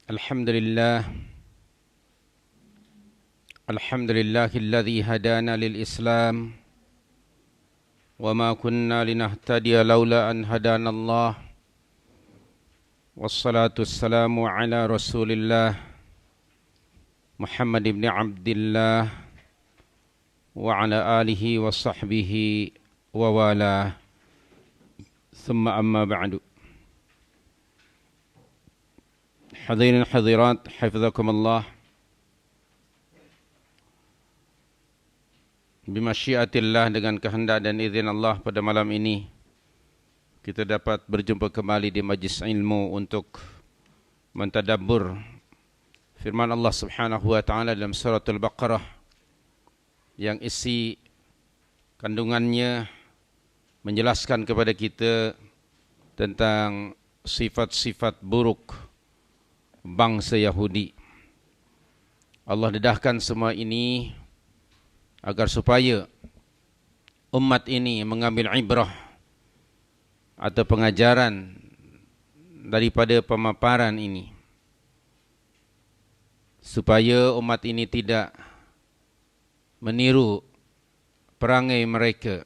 Alhamdulillah alladzi hadana lil Islam wa ma kunna linahtadiya laula an hadana Allah wassalatu wassalamu ala Rasulillah Muhammad ibn Abdillah wa ala alihi wa sahbihi wa wala thumma amma ba'du. Hadirin hadirat hafizakumullah, bimasyiatillah, dengan kehendak dan izin Allah pada malam ini kita dapat berjumpa kembali di majlis ilmu untuk mentadabbur firman Allah Subhanahu wa taala dalam surah Al-Baqarah yang isi kandungannya menjelaskan kepada kita tentang sifat-sifat buruk bangsa Yahudi. Allah dedahkan semua ini agar supaya umat ini mengambil ibrah atau pengajaran daripada pemaparan ini, supaya umat ini tidak meniru perangai mereka,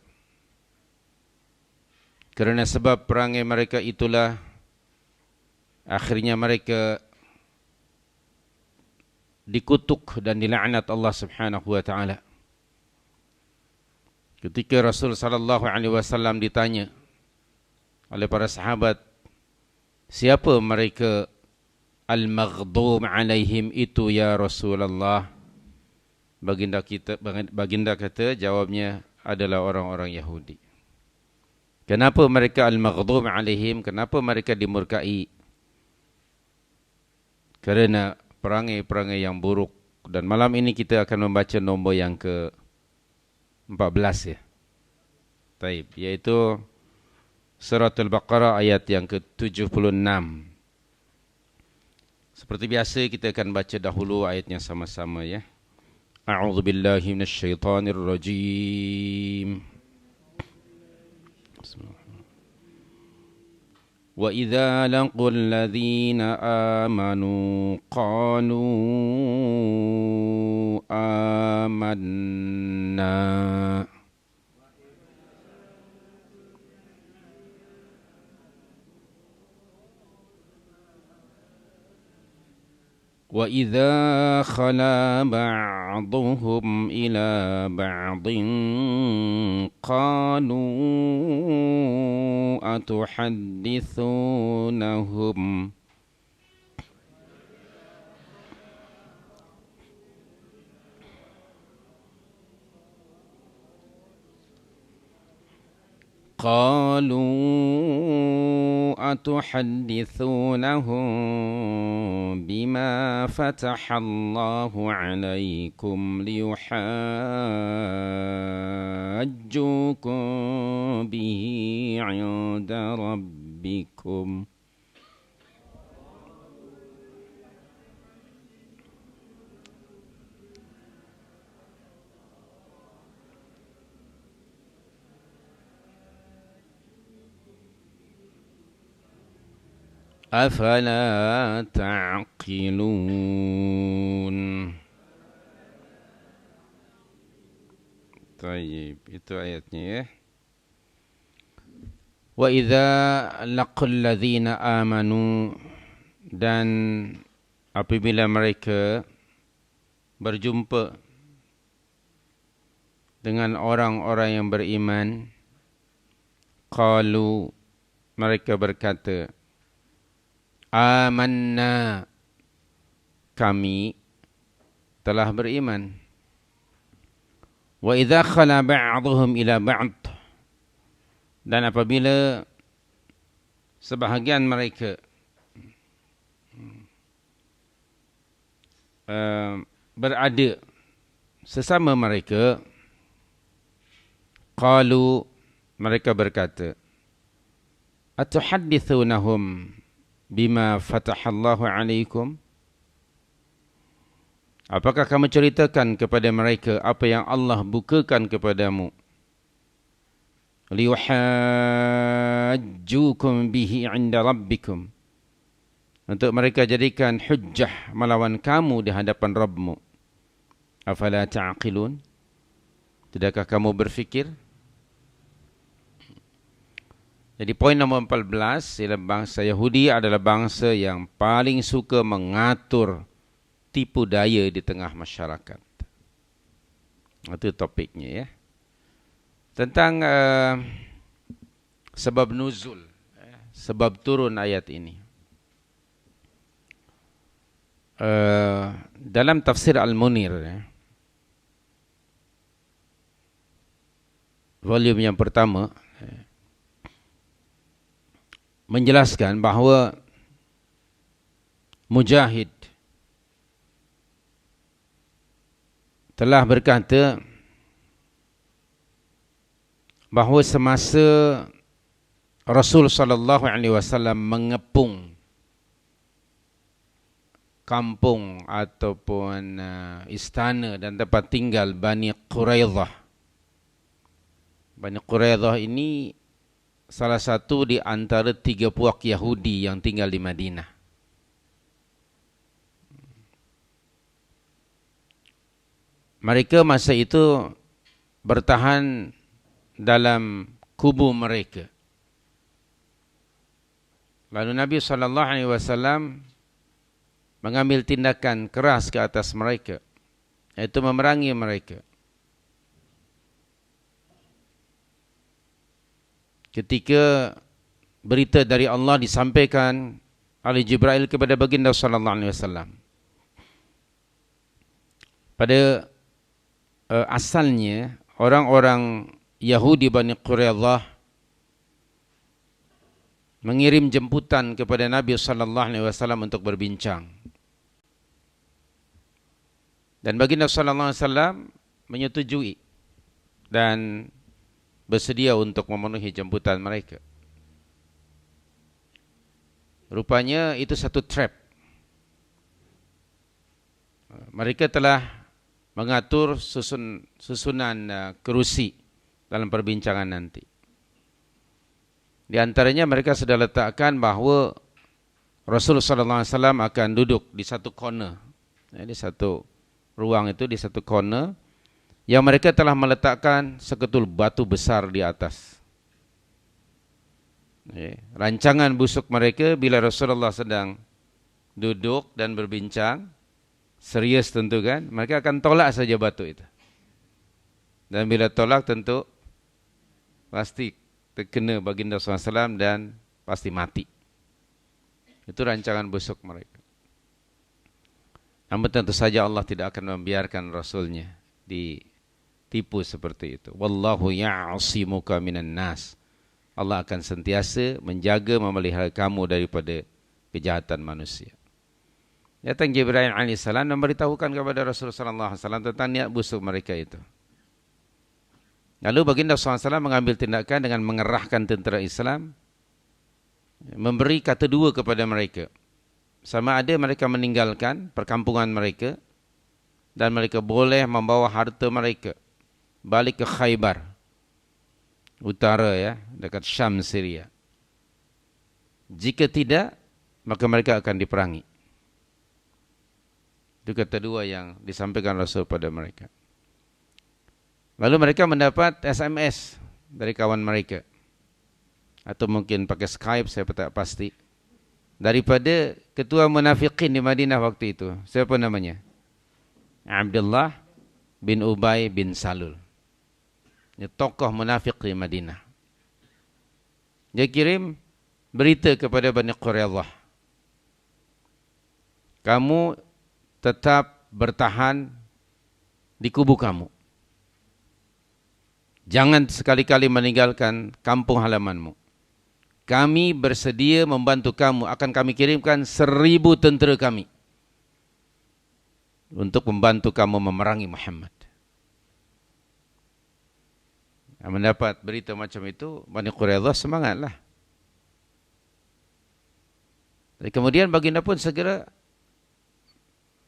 kerana sebab perangai mereka itulah akhirnya mereka dikutuk dan dilaknat Allah Subhanahu wa taala. Ketika Rasul sallallahu alaihi wasallam ditanya oleh para sahabat, siapa mereka al-maghdum alaihim itu ya Rasulullah? Baginda kata, jawabnya adalah orang-orang Yahudi. Kenapa mereka al-maghdum alaihim? Kenapa mereka dimurkai? Kerana perangai-perangai yang buruk. Dan malam ini kita akan membaca nombor yang ke-14 ya. Taib, iaitu surah Al-Baqarah ayat yang ke-76. Seperti biasa kita akan baca dahulu ayatnya sama-sama ya. A'udzu billahi minasyaitonir rajim. Bismillah. وَإِذَا لَقُوا الَّذِينَ آمَنُوا قَالُوا آمَنَّا وَإِذَا خَلَا بَعْضُهُمْ إِلَى بَعْضٍ قَالُوا أَتُحَدِّثُونَهُمْ بما فتح الله عليكم ليحاجوكم به عند ربكم أفلا تعقلون. Taib, itu ayatnya ya. Wa idza laqul ladzina amanu, dan apabila mereka berjumpa dengan orang-orang yang beriman, qalu, mereka berkata, amanna, kami telah beriman. Wa idza khala ba'dhum ila ba'd, dan apabila sebahagian mereka berada sesama mereka, qalu, mereka berkata, atuhaddithunahum bima fatahallahu alaikum, apakah kamu ceritakan kepada mereka apa yang Allah bukakan kepadamu, liyuhajjukum bihi 'inda rabbikum, untuk mereka jadikan hujjah melawan kamu di hadapan Rabbmu. Afala ta'qilun? Tidakkah kamu berfikir? Jadi poin nombor 14, ialah bangsa Yahudi adalah bangsa yang paling suka mengatur tipu daya di tengah masyarakat. Itu topiknya ya. Tentang sebab nuzul, sebab turun ayat ini. Dalam tafsir Al-Munir, volume yang pertama, menjelaskan bahawa Mujahid telah berkata bahawa semasa Rasul sallallahu alaihi wasallam mengepung kampung ataupun istana dan tempat tinggal Bani Quraidah. Bani Quraidah ini salah satu di antara 3 puak Yahudi yang tinggal di Madinah. Mereka masa itu bertahan dalam kubu mereka. Lalu Nabi SAW mengambil tindakan keras ke atas mereka, yaitu memerangi mereka. Ketika berita dari Allah disampaikan oleh Jibril kepada baginda sallallahu alaihi wasallam. Pada asalnya orang-orang Yahudi Bani Quraidah mengirim jemputan kepada Nabi sallallahu alaihi wasallam untuk berbincang. Dan baginda sallallahu alaihi wasallam menyetujui dan bersedia untuk memenuhi jemputan mereka. Rupanya itu satu trap. Mereka telah mengatur susunan kerusi dalam perbincangan nanti. Di antaranya mereka sudah letakkan bahawa Rasulullah SAW akan duduk di satu corner, di satu ruang itu, di satu corner, yang mereka telah meletakkan seketul batu besar di atas. Rancangan busuk mereka bila Rasulullah sedang duduk dan berbincang, serius tentu kan, mereka akan tolak saja batu itu. Dan bila tolak tentu pasti terkena baginda SAW dan pasti mati. Itu rancangan busuk mereka. Namun tentu saja Allah tidak akan membiarkan Rasulnya ditipu seperti itu. Wallahu ya'asimuka minan nas. Allah akan sentiasa menjaga, memelihara kamu daripada kejahatan manusia. Datang Jibril alaihissalam memberitahukan kepada Rasulullah SAW tentang niat busuk mereka itu. Lalu baginda SAW mengambil tindakan dengan mengerahkan tentera Islam, memberi kata dua kepada mereka. Sama ada mereka meninggalkan perkampungan mereka dan mereka boleh membawa harta mereka balik ke Khaybar, utara ya, dekat Syam, Syria. Jika tidak, maka mereka akan diperangi. Itu kata dua yang disampaikan Rasul pada mereka. Lalu mereka mendapat SMS dari kawan mereka, atau mungkin pakai Skype, saya tak pasti, daripada ketua munafiqin di Madinah waktu itu. Siapa namanya? Abdullah bin Ubay bin Salul. Ini tokoh munafik di Madinah. Dia kirim berita kepada Bani Quraidah. Kamu tetap bertahan di kubu kamu. Jangan sekali-kali meninggalkan kampung halamanmu. Kami bersedia membantu kamu. Akan kami kirimkan 1000 tentera kami untuk membantu kamu memerangi Muhammad. Mendapat berita macam itu, Bani Quraidah semangatlah. Dan kemudian baginda pun segera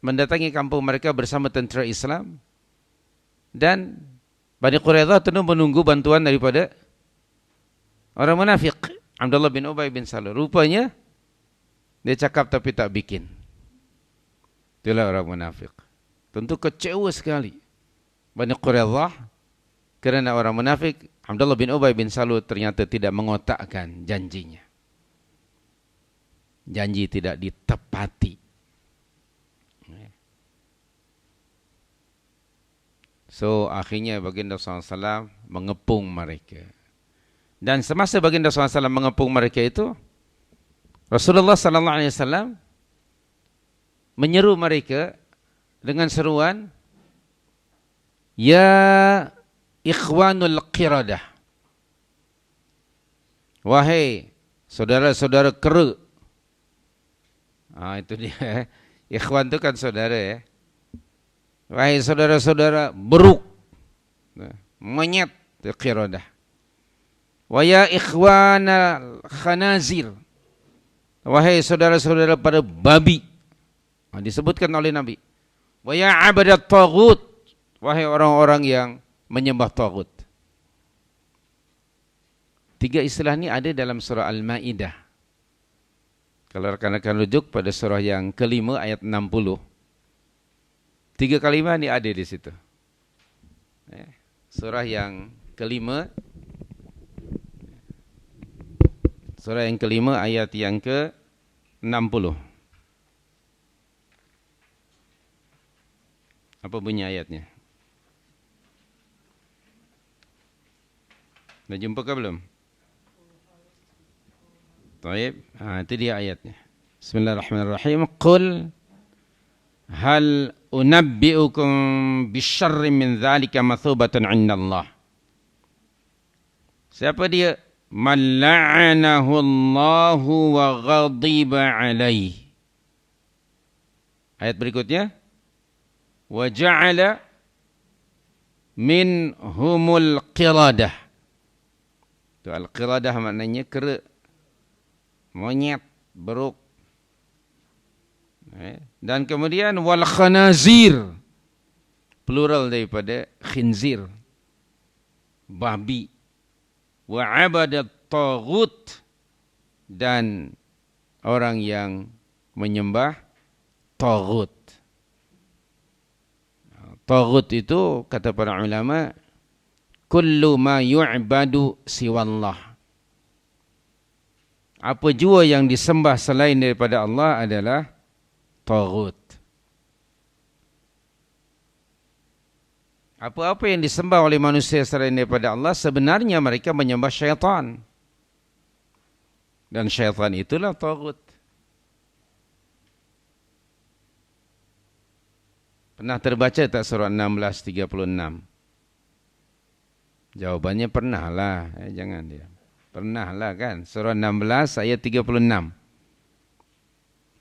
mendatangi kampung mereka bersama tentera Islam. Dan Bani Quraidah tentu menunggu bantuan daripada orang munafik, Abdullah bin Ubay bin Salul. Rupanya Dia cakap tapi tak bikin. Itulah orang munafik. Tentu kecewa sekali Bani Quraidah kerana orang munafik Abdullah bin Ubay bin Salul ternyata tidak mengotakkan janjinya. Janji tidak ditepati. So akhirnya baginda SAW mengepung mereka. Dan semasa baginda SAW mengepung mereka itu, Rasulullah SAW menyeru mereka dengan seruan, Ya ikhwanul qiradah. Wahai saudara-saudara kera. Itu dia. Ikhwan itu kan saudara ya. Wahai saudara-saudara beruk. Monyet qiradah. Wa ya ikhwanal khanazir. Wahai saudara-saudara pada babi. Disebutkan oleh Nabi. Wa ya abadat taghut. Wahai orang-orang yang menyembah taghut. 3 istilah ini ada dalam surah Al-Maidah. Kalau rekan-rekan rujuk pada surah yang kelima ayat 60. 3 kalimat ini ada di situ. Surah yang kelima. Surah yang kelima ayat yang ke-60. Apa bunyi ayatnya? Dah jumpa ke belum? Baik, itu dia ayatnya. Bismillahirrahmanirrahim. Qul hal unabbi'ukum bisyarrin min dzalika mathubatan 'indallah. Siapa dia? Man la'anahu Allahu wa ghadiba 'alaihi. Ayat berikutnya, wa ja'ala minhumul qiradah. Itu al-qiradah maknanya kera, monyet, beruk. Dan kemudian wal khanazir, plural daripada khinzir, babi. Wa abadat taghut, dan orang yang menyembah taghut. Taghut itu kata para ulama, kullu ma yu'badu siwallah. Apa jua yang disembah selain daripada Allah adalah taghut. Apa-apa yang disembah oleh manusia selain daripada Allah, sebenarnya mereka menyembah syaitan. Dan syaitan itulah taghut. Pernah terbaca tak surah 16:36? Jawabannya pernah lah. Jangan dia. Pernah lah kan. Surah 16 ayat 36.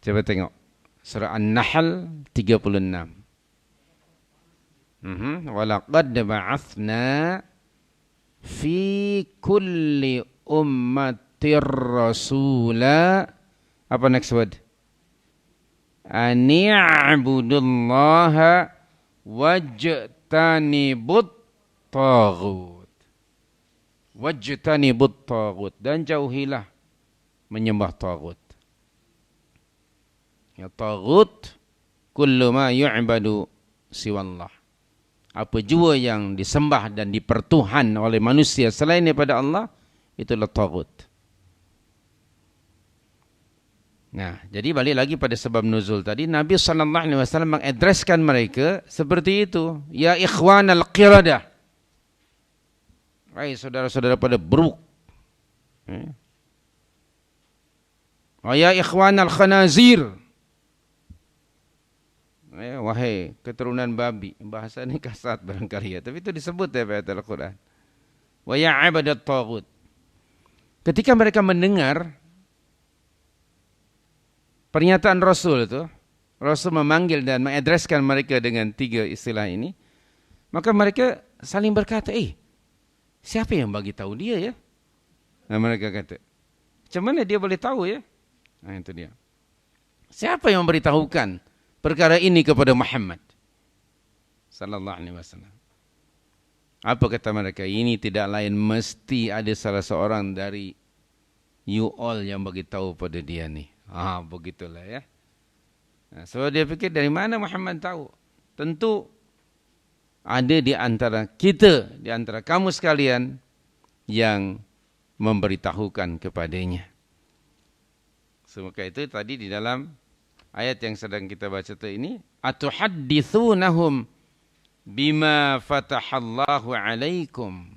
Coba tengok. Surah An-Nahl 36. Walaqad ba'athna fi kulli ummatir rasula. Apa next word? Ani'budullaha wajtanibut taghut. Wajtanibut taghut, dan jauhilah menyembah taghut. Ya taghut kullu ma yu'badu siwallah. Apa jua yang disembah dan dipertuhan oleh manusia selain daripada Allah, itulah taghut. Nah, jadi balik lagi pada sebab nuzul tadi, Nabi SAW mengadreskan mereka seperti itu. Ya ikhwanal qiradah. Hai saudara-saudara pada beruk. Ya ikhwanal khanazir. Wahai keturunan babi. Bahasa ini kasar barangkali ya, tapi itu disebut ya ayat Al-Quran. Wa ya abadat taghut. Ketika mereka mendengar pernyataan Rasul itu, Rasul memanggil dan mengadreskan mereka dengan 3 istilah ini, maka mereka saling berkata, siapa yang bagi tahu dia ya? Nah, mereka kata, macam mana dia boleh tahu ya? Nah, itu dia. Siapa yang memberitahukan perkara ini kepada Muhammad sallallahu alaihi wasallam? Apa kata mereka? Ini tidak lain mesti ada salah seorang dari you all yang bagi tahu pada dia ni. Begitulah ya. So dia fikir dari mana Muhammad tahu? Tentu ada di antara kita, di antara kamu sekalian yang memberitahukan kepadanya. Semoga itu tadi di dalam ayat yang sedang kita baca ini, atuhaddithunahum bima fatahallahu alaikum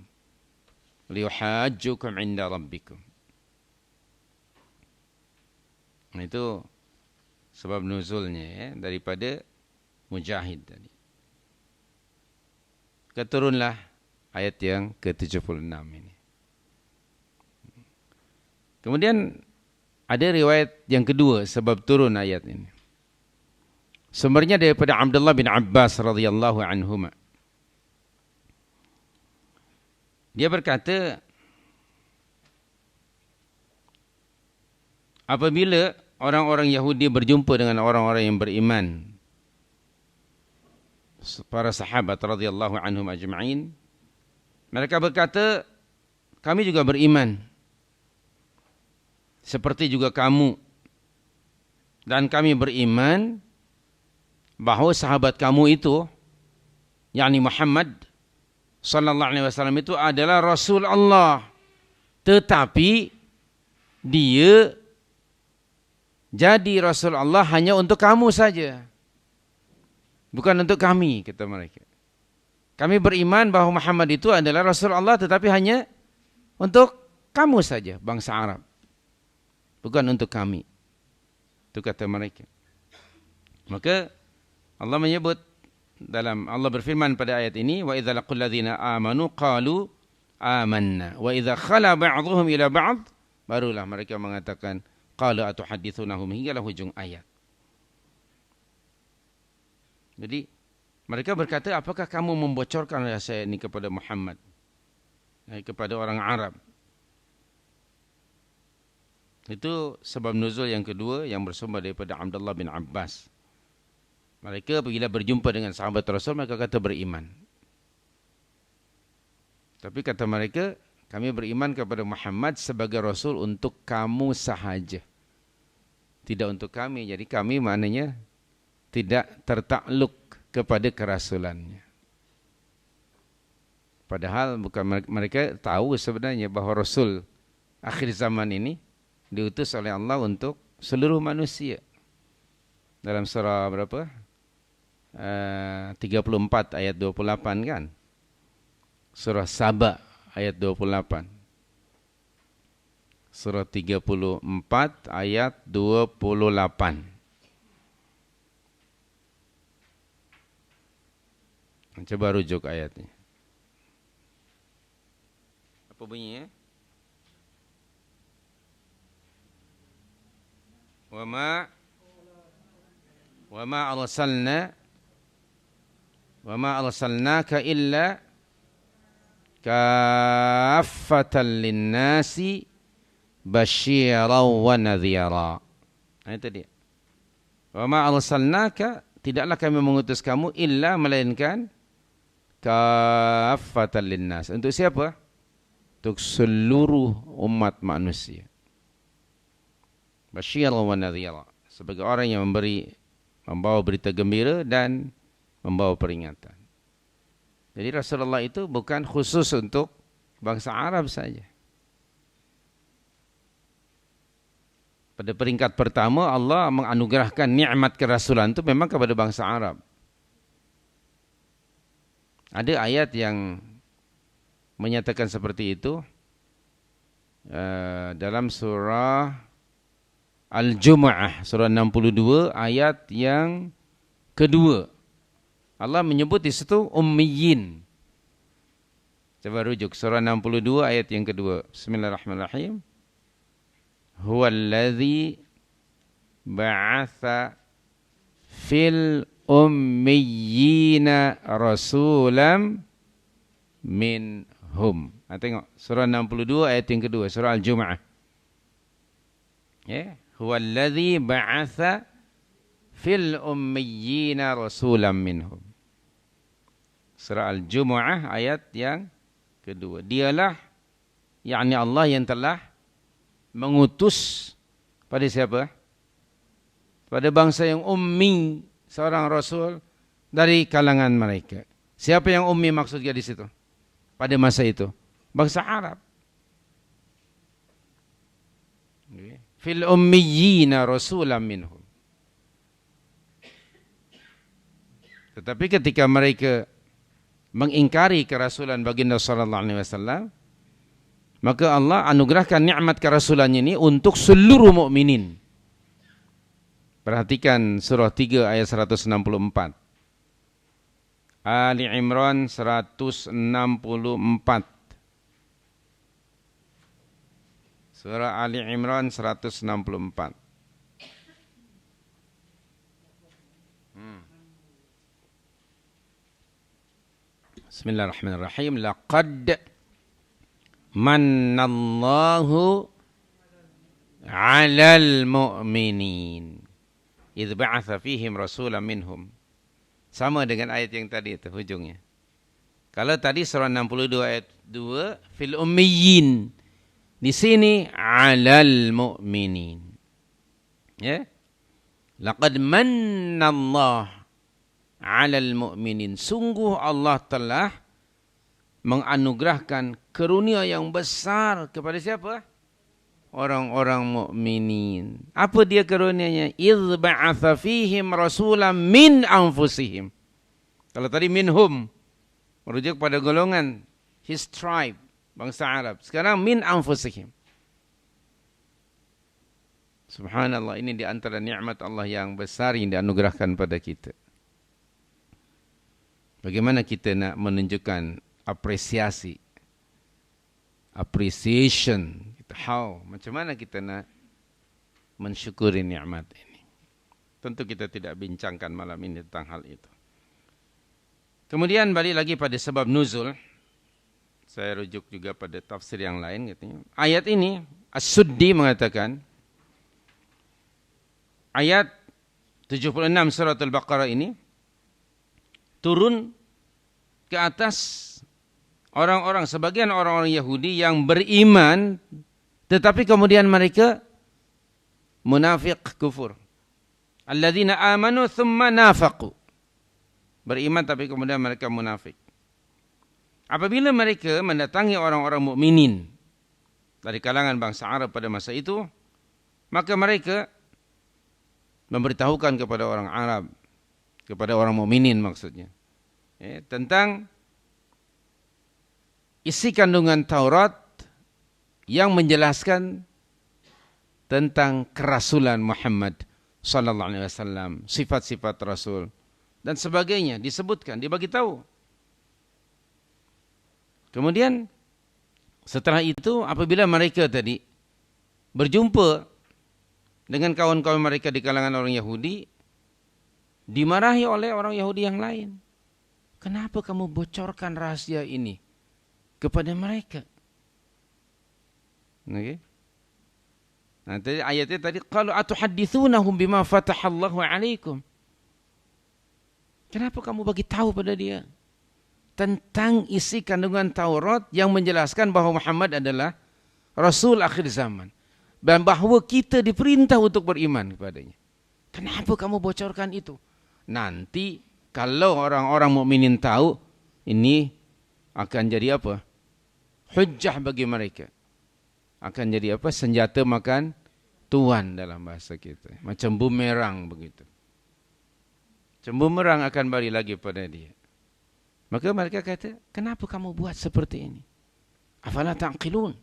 liyuhajjukum inda rabbikum. Itu sebab nuzulnya ya, daripada Mujahid tadi. Keturunlah ayat yang ke-76 ini. Kemudian ada riwayat yang kedua sebab turun ayat ini. Sumbernya daripada Abdullah bin Abbas radhiyallahu anhuma. Dia berkata, apabila orang-orang Yahudi berjumpa dengan orang-orang yang beriman, para sahabat radhiyallahu anhum ajma'in, mereka berkata, kami juga beriman seperti juga kamu, dan kami beriman bahawa sahabat kamu itu, yakni Muhammad sallallahu alaihi wasallam itu adalah Rasul Allah, tetapi dia jadi Rasul Allah hanya untuk kamu saja, bukan untuk kami, kata mereka. Kami beriman bahawa Muhammad itu adalah Rasul Allah, tetapi hanya untuk kamu saja, bangsa Arab, bukan untuk kami. Itu kata mereka. Maka Allah menyebut dalam, Allah berfirman pada ayat ini, wa idza laqul ladzina amanu qalu amanna wa idza khala ba'dhum ila ba'd, barulah mereka mengatakan qala atuhaddithunahum, hinggalah hujung ayat. Jadi mereka berkata, apakah kamu membocorkan rahasia ini kepada Muhammad, kepada orang Arab? Itu sebab nuzul yang kedua yang bersumber daripada Abdullah bin Abbas. Mereka bila berjumpa dengan sahabat Rasul, mereka kata beriman. Tapi kata mereka, kami beriman kepada Muhammad sebagai Rasul untuk kamu sahaja, tidak untuk kami. Jadi kami maknanya tidak tertakluk kepada kerasulannya. Padahal bukan, mereka tahu sebenarnya bahawa Rasul akhir zaman ini diutus oleh Allah untuk seluruh manusia. Dalam surah berapa? 34 ayat 28 kan? Surah Saba ayat 28. Surah 34 ayat 28. Coba rujuk ayatnya. Apa bunyinya? Wa ma arsalnaka illa kaffatan linnasi basyiran wa nadhira. Itu dia. Wa ma arsalnaka, tidaklah kami mengutus kamu illa melainkan kaffatan linnas. Untuk siapa? Untuk seluruh umat manusia. Basyiran wa nadhira, sebagai orang yang membawa berita gembira dan membawa peringatan. Jadi Rasulullah itu bukan khusus untuk bangsa Arab saja. Pada peringkat pertama Allah menganugerahkan nikmat kerasulan itu memang kepada bangsa Arab. Ada ayat yang menyatakan seperti itu dalam surah Al-Jumu'ah, surah 62 ayat yang kedua. Allah menyebut di situ ummiyin. Coba rujuk surah 62 ayat yang kedua. Bismillahirrahmanirrahim. Huwallazi ba'atha fil ummiyina rasulam minhum. Tengok surah 62 ayat yang kedua, surah Al-Jumu'ah. Ya, huwallazi ba'atha fil ummiyina rasulam minhum. Surah Al-Jumu'ah ayat yang kedua. Dialah, yakni Allah yang telah mengutus pada siapa? pada bangsa yang ummi seorang rasul dari kalangan mereka. Siapa yang ummi maksudnya di situ? Pada masa itu bangsa Arab. Fil ummiyina rasulan minhum. Tetapi ketika mereka mengingkari kerasulan baginda sallallahu alaihi wasallam, maka Allah anugerahkan nikmat kerasulannya ini untuk seluruh mukminin. Perhatikan surah 3 ayat 164. Ali Imran 164. Surah Ali Imran 164. Bismillahirrahmanirrahim. Laqad mannallahu 'alal mu'minin idh ba'atha fihim rasulan minhum. Sama dengan ayat yang tadi itu hujungnya. Kalau tadi surah 62 ayat 2 fil ummiyin, di sini 'alal mu'minin. Ya. Laqad mannallahu 'alal mu'minin. Sungguh Allah telah menganugerahkan karunia yang besar kepada siapa? Orang-orang mukminin. Apa dia karunianya? Idz ba'atsa fihim rasulan min anfusihim. Kalau tadi minhum merujuk pada golongan his tribe, bangsa Arab. Sekarang min anfusihim. Subhanallah, ini di antara nikmat Allah yang besar yang dianugerahkan pada kita. Bagaimana kita nak menunjukkan apresiasi, appreciation, how, macam mana kita nak mensyukuri nikmat ini. Tentu kita tidak bincangkan malam ini tentang hal itu. Kemudian balik lagi pada sebab nuzul. Saya rujuk juga pada tafsir yang lain katanya. Ayat ini As-Suddi mengatakan, ayat 76 surat Al-Baqarah ini turun ke atas orang-orang, sebagian orang-orang Yahudi yang beriman, tetapi kemudian mereka munafik, kufur. Alladzina amanu thumma nafaqu. Beriman tapi kemudian mereka munafik. Apabila mereka mendatangi orang-orang mukminin dari kalangan bangsa Arab pada masa itu, maka mereka memberitahukan kepada orang Arab, kepada orang mukminin maksudnya, tentang isi kandungan Taurat yang menjelaskan tentang kerasulan Muhammad sallallahu alaihi wasallam, sifat-sifat Rasul dan sebagainya disebutkan, dibagi tahu. Kemudian setelah itu apabila mereka tadi berjumpa dengan kawan-kawan mereka di kalangan orang Yahudi, dimarahi oleh orang Yahudi yang lain. Kenapa kamu bocorkan rahasia ini kepada mereka? Okay. Nah, tadi ayatnya tadi qalu atuhadditsunahum bima fatahallahu alaikum. Kenapa kamu bagi tahu pada dia tentang isi kandungan Taurat yang menjelaskan bahawa Muhammad adalah Rasul akhir zaman dan bahawa kita diperintah untuk beriman kepadanya? Kenapa kamu bocorkan itu? Nanti kalau orang-orang mukminin tahu, ini akan jadi apa? Hujjah bagi mereka. Akan jadi apa? Senjata makan tuan dalam bahasa kita. Macam bumerang begitu. Macam bumerang akan balik lagi pada dia. Maka mereka kata, kenapa kamu buat seperti ini? Afala ta'qilun?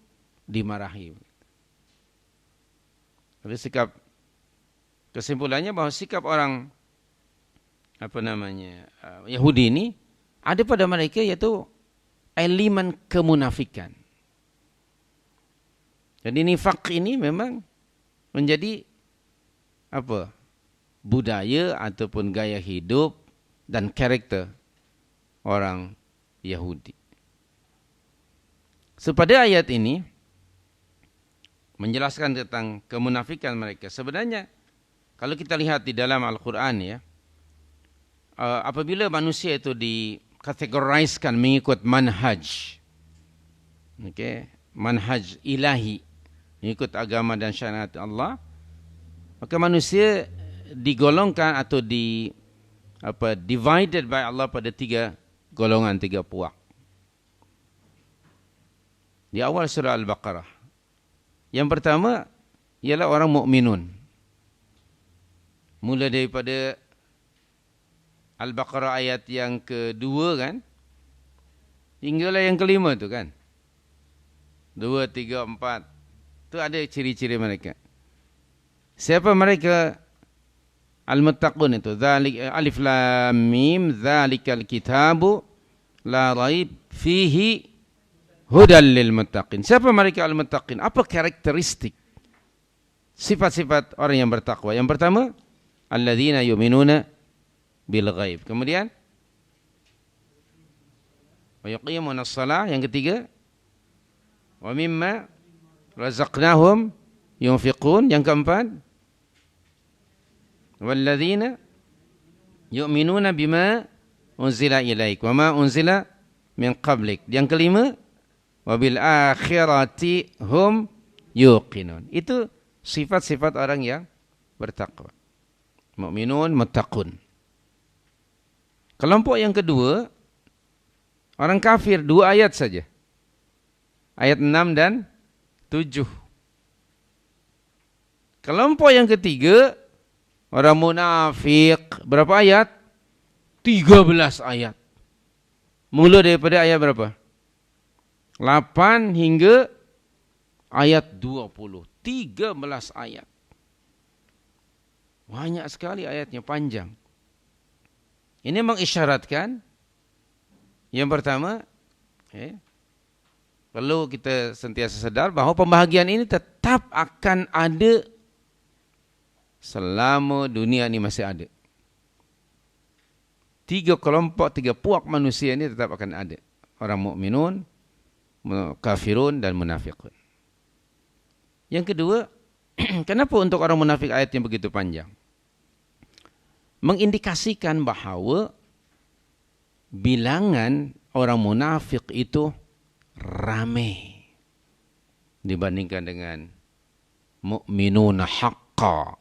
Dimarahi. Jadi sikap, kesimpulannya bahawa sikap orang Yahudi ini ada pada mereka yaitu elemen kemunafikan. Jadi nifak ini memang menjadi budaya ataupun gaya hidup dan karakter orang Yahudi. Pada ayat ini menjelaskan tentang kemunafikan mereka. Sebenarnya kalau kita lihat di dalam Al-Quran ya, apabila manusia itu dikategoriskan mengikut manhaj, manhaj ilahi, mengikut agama dan syariat Allah, maka manusia digolongkan atau divided by Allah pada 3 golongan, 3 puak. Di awal surah Al-Baqarah. Yang pertama ialah orang mukminun. Mula daripada Al-Baqarah ayat yang kedua kan, hinggalah yang kelima tu kan. 2, 3, 4. Tu ada ciri-ciri mereka. Siapa mereka? Al-Muttaqun itu. Alif Lam Mim, Zalikal Kitabu La Raib Fihi Hudal Lil Muttaqin. Siapa mereka Al-Muttaqin? Apa karakteristik sifat-sifat orang yang bertakwa? Yang pertama, alladzina yu'minuna bil ghaib. Kemudian, wa yuqimuna shalah. Yang ketiga, wa mimma razaqnahum yunfiqun. Yang keempat, walladzina yu'minuna bima unzila ilaik wa ma unzila min qablik. Yang kelima, wabil akhirati hum yuqinun. Itu sifat-sifat orang yang bertakwa. Mukminun muttaqun. Kelompok yang kedua, orang kafir, 2 ayat saja. Ayat 6 dan 7. Kelompok yang ketiga, orang munafik. Berapa ayat? 13 ayat. Mula daripada ayat berapa? 8 hingga ayat 20. 13 ayat. Banyak sekali ayatnya, panjang. Ini mengisyaratkan, yang pertama, perlu kita sentiasa sadar bahawa pembahagian ini tetap akan ada selama dunia ini masih ada. 3 kelompok, 3 puak manusia ini tetap akan ada. Orang mukminun, kafirun dan munafiqun. Yang kedua, kenapa untuk orang munafik ayatnya begitu panjang? Mengindikasikan bahawa bilangan orang munafik itu ramai dibandingkan dengan mukminun haqqa.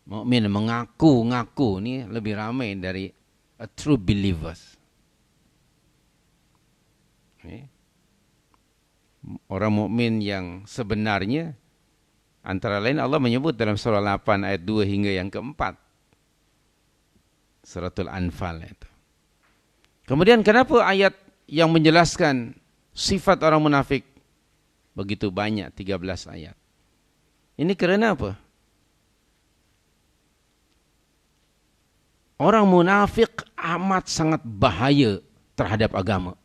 Mukmin mengaku-ngaku ni lebih ramai dari a true believers. Orang mukmin yang sebenarnya, antara lain Allah menyebut dalam surah 8 ayat 2 hingga yang keempat. Suratul Anfal itu. Kemudian kenapa ayat yang menjelaskan sifat orang munafik begitu banyak, 13 ayat? Ini kerana apa? Orang munafik amat sangat bahaya terhadap agama.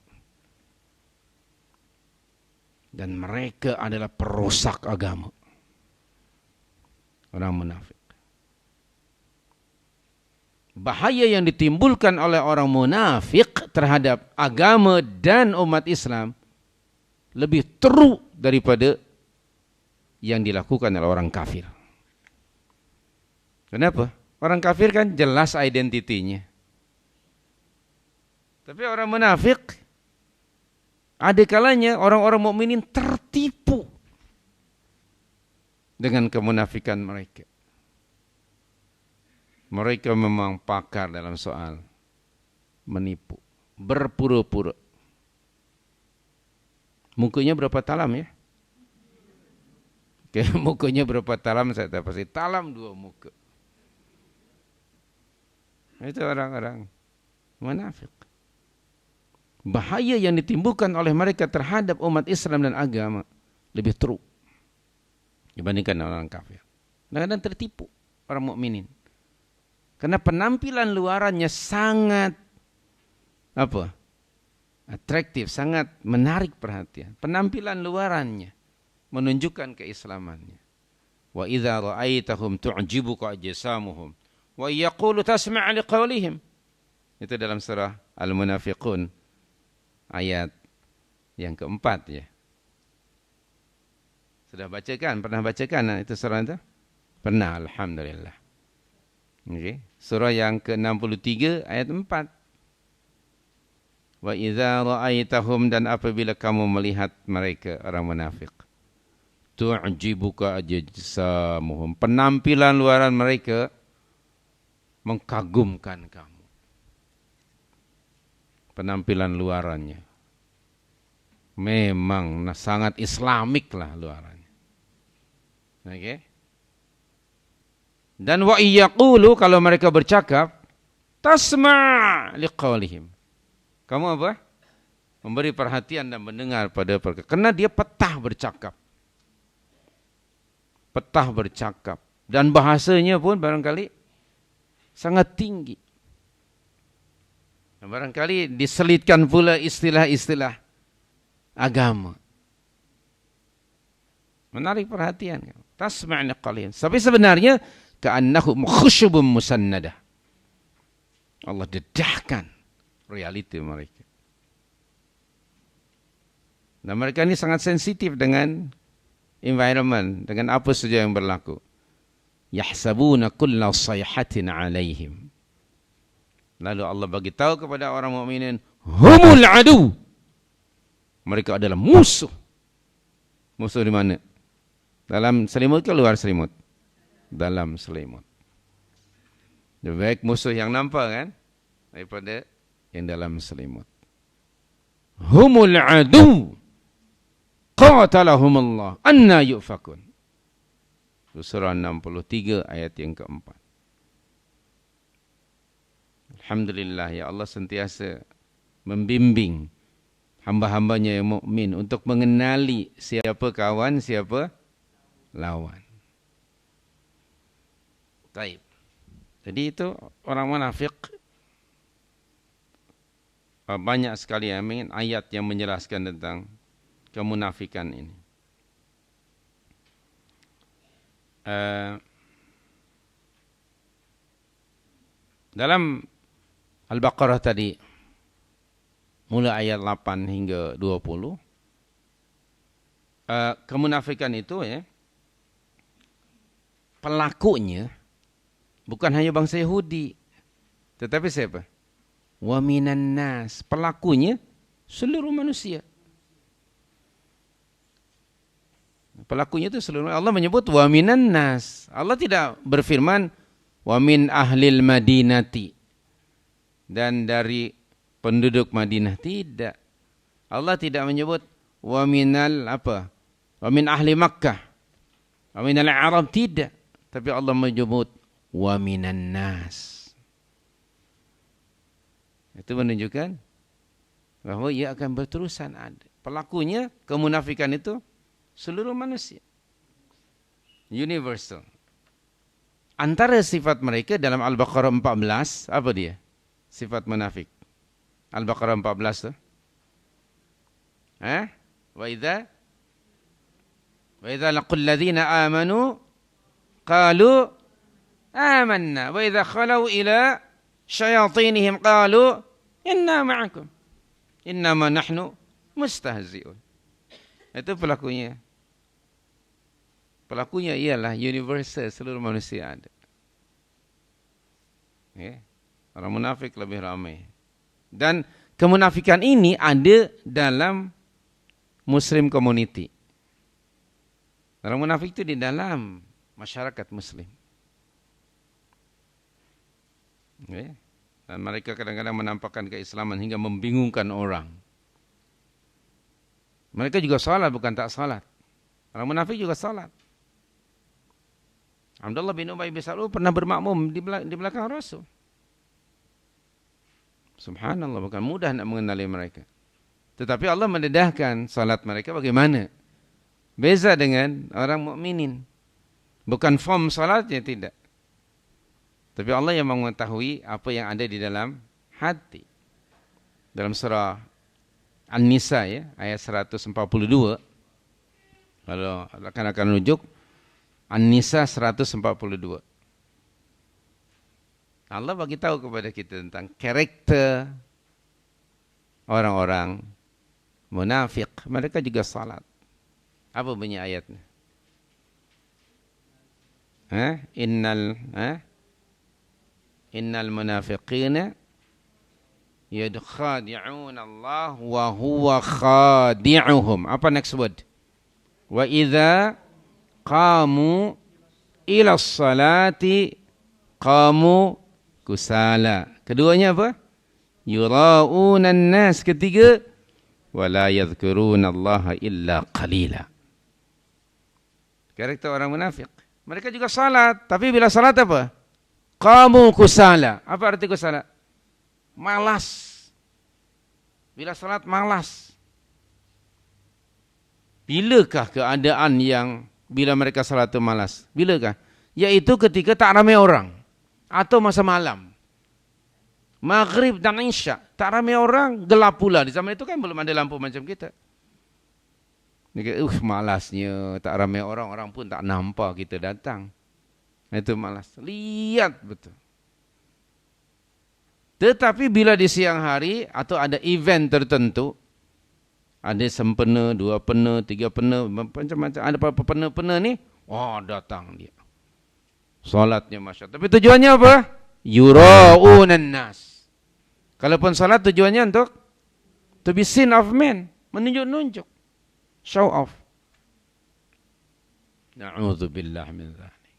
Dan mereka adalah perusak agama. Orang munafik. Bahaya yang ditimbulkan oleh orang munafik terhadap agama dan umat Islam lebih teruk daripada yang dilakukan oleh orang kafir. Kenapa? Orang kafir kan jelas identitinya. Tapi orang munafik, ada kalanya orang-orang mukminin tertipu dengan kemunafikan mereka. Mereka memang pakar dalam soal menipu, berpura-pura. Mukanya berapa talam ya? Oke, mukanya berapa talam saya tak pasti. Talam 2 muka. Itu orang-orang munafik. Bahaya yang ditimbulkan oleh mereka terhadap umat Islam dan agama lebih teruk dibandingkan orang kafir. Kadang-kadang tertipu orang mukminin. Karena penampilan luarannya sangat atraktif, sangat menarik perhatian. Penampilan luarannya menunjukkan keislamannya. Wa idza ra'aitahum tu'jibuka ajsamuhum wa yaqulu tasma' liqaulihim. Itu dalam surah Al-Munafiqun ayat yang keempat ya. Sudah bacakan? Pernah bacakan itu surah itu? Pernah, alhamdulillah. Okay. Surah yang ke-63 ayat 4. Wa idza ra'aitahum, dan apabila kamu melihat mereka orang munafik, tu'jibuka ajsamuhum. Penampilan luaran mereka mengkagumkan kamu. Penampilan luarannya memang sangat islamik lah luarannya. Oke. Dan wa iyaqulu, kalau mereka bercakap, tasma' liqaulihim. Kamu apa? Memberi perhatian dan mendengar pada perkara. Karena dia petah bercakap. Petah bercakap. Dan bahasanya pun barangkali sangat tinggi. Dan barangkali diselitkan pula istilah-istilah agama. Menarik perhatian. Tasma'na qalilan. Tapi sebenarnya ka'annahu khusyubun musannadah. Allah dedahkan realiti mereka. Dan mereka ini sangat sensitif dengan environment, dengan apa saja yang berlaku. Yahsabuna kulla sayhatin alaihim. Lalu Allah bagi tahu kepada orang mukminin, humul adu. Mereka adalah musuh. Musuh di mana? Dalam selimut ke luar selimut? Dalam selimut. Lebih baik musuh yang nampak kan, daripada yang dalam selimut. Humul adu. Qatalahumullah. Anna yufakun. Surah 63 ayat yang keempat. Alhamdulillah, ya Allah sentiasa membimbing hamba-hambanya yang mukmin untuk mengenali siapa kawan, siapa lawan. Baik. Jadi itu orang munafik. Banyak sekali ayat yang menjelaskan tentang kemunafikan ini. Dalam Al-Baqarah tadi, mulai ayat 8 hingga 20, kemunafikan itu ya, pelakunya bukan hanya bangsa Yahudi, tetapi siapa? Wa minan nas, pelakunya seluruh manusia. Pelakunya itu seluruh. Allah menyebut wa minan nas. Allah tidak berfirman wa min ahlil madinati, dan dari penduduk Madinah, tidak. Allah tidak menyebut wa minal apa? Wa min ahli Makkah, wa minal Arab, tidak. Tapi Allah menyebut wa minan nas. Itu menunjukkan bahwa ia akan berterusan ada. Pelakunya kemunafikan itu seluruh manusia. Universal. Antara sifat mereka dalam Al-Baqarah 14, apa dia? Sifat munafik. Al-Baqarah 14 tu. Wa idza laqul ladzina amanu qalu amanna wa idza khalu ila syayatinihim qalu inna ma'akum innama nahnu mustahzi'un. Itu pelakunya. Pelakunya ialah universal, seluruh manusia ada. Orang munafik lebih ramai. Dan kemunafikan ini ada dalam Muslim community. Orang munafik itu di dalam masyarakat Muslim. Dan mereka kadang-kadang menampakkan keislaman hingga membingungkan orang. Mereka juga salat, bukan tak salat. Orang munafik juga salat. Abdullah bin Ubay bin Salul pernah bermakmum di belakang Rasul. Subhanallah, bukan mudah nak mengenali mereka. Tetapi Allah mendedahkan salat mereka bagaimana. Beza dengan orang mukminin. Bukan form salatnya, tidak. Tapi Allah yang mengetahui apa yang ada di dalam hati. Dalam surah An-Nisa ya, ayat 142. Kalau akan rujuk An-Nisa 142. Allah bagi tahu kepada kita tentang karakter orang-orang munafik. Mereka juga salat. Apa bunyi ayatnya? Innal munafiqina yadkhadi'una Allah wa huwa khadi'uhum. Apa next word? Wa idza qamu ila salati qamu kusala. Keduanya apa? Yura'una an-nas. Ketiga, wala yadhkuruna Allah illa qalila. Karakter orang munafik. Mereka juga salat, tapi bila salat apa? Qamu kusala. Apa arti kusala? Malas. Bila salat malas. Bilakah keadaan yang bila mereka salat itu malas? Bilakah? Yaitu ketika tak ramai orang atau masa malam. Maghrib dan Isya, tak ramai orang, gelap pula. Di zaman itu kan belum ada lampu macam kita. Malasnya, tak ramai orang, orang pun tak nampak kita datang. Itu malas. Lihat betul. Tetapi bila di siang hari atau ada event tertentu, ada sempena, 2 pena, 3 pena, macam-macam, ada pena-pena ni, datang dia. Salatnya Masya Allah. Tapi tujuannya apa? Yura'unan nas. Kalaupun salat tujuannya untuk to be seen of men, menunjuk-nunjuk. Show off. Na'udzubillah min dzalik.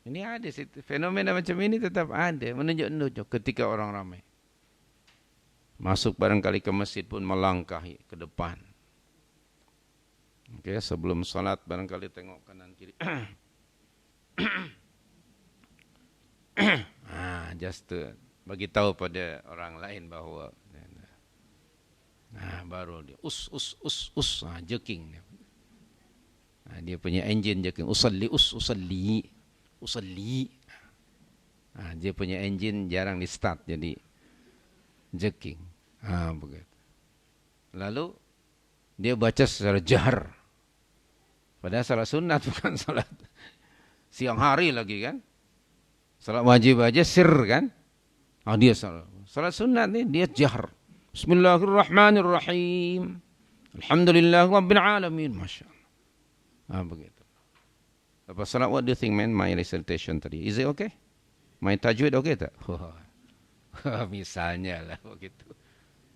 Ini ada fenomena macam ini tetap ada, menunjuk-nunjuk ketika orang ramai. Masuk barangkali ke masjid pun melangkah ke depan. Okey, sebelum salat barangkali tengok kanan kiri. Just to bagi tahu pada orang lain bahawa baru dia jerking dia. Dia punya engine jerking. Usalli. Dia punya engine jarang di start jadi jerking. Begitu. Lalu dia baca secara jahar. Padahal salat sunat bukan salat siang hari lagi kan. Salat wajib aja sir kan. Dia salat sunat ni dia jahar. Bismillahirrahmanirrahim. Alhamdulillah rabbil alamin. Masya-Allah. Begitu. Apa salat, what do you think man my recitation tadi? Is it okay? My tajwid okay tak? Misalnya lah begitu.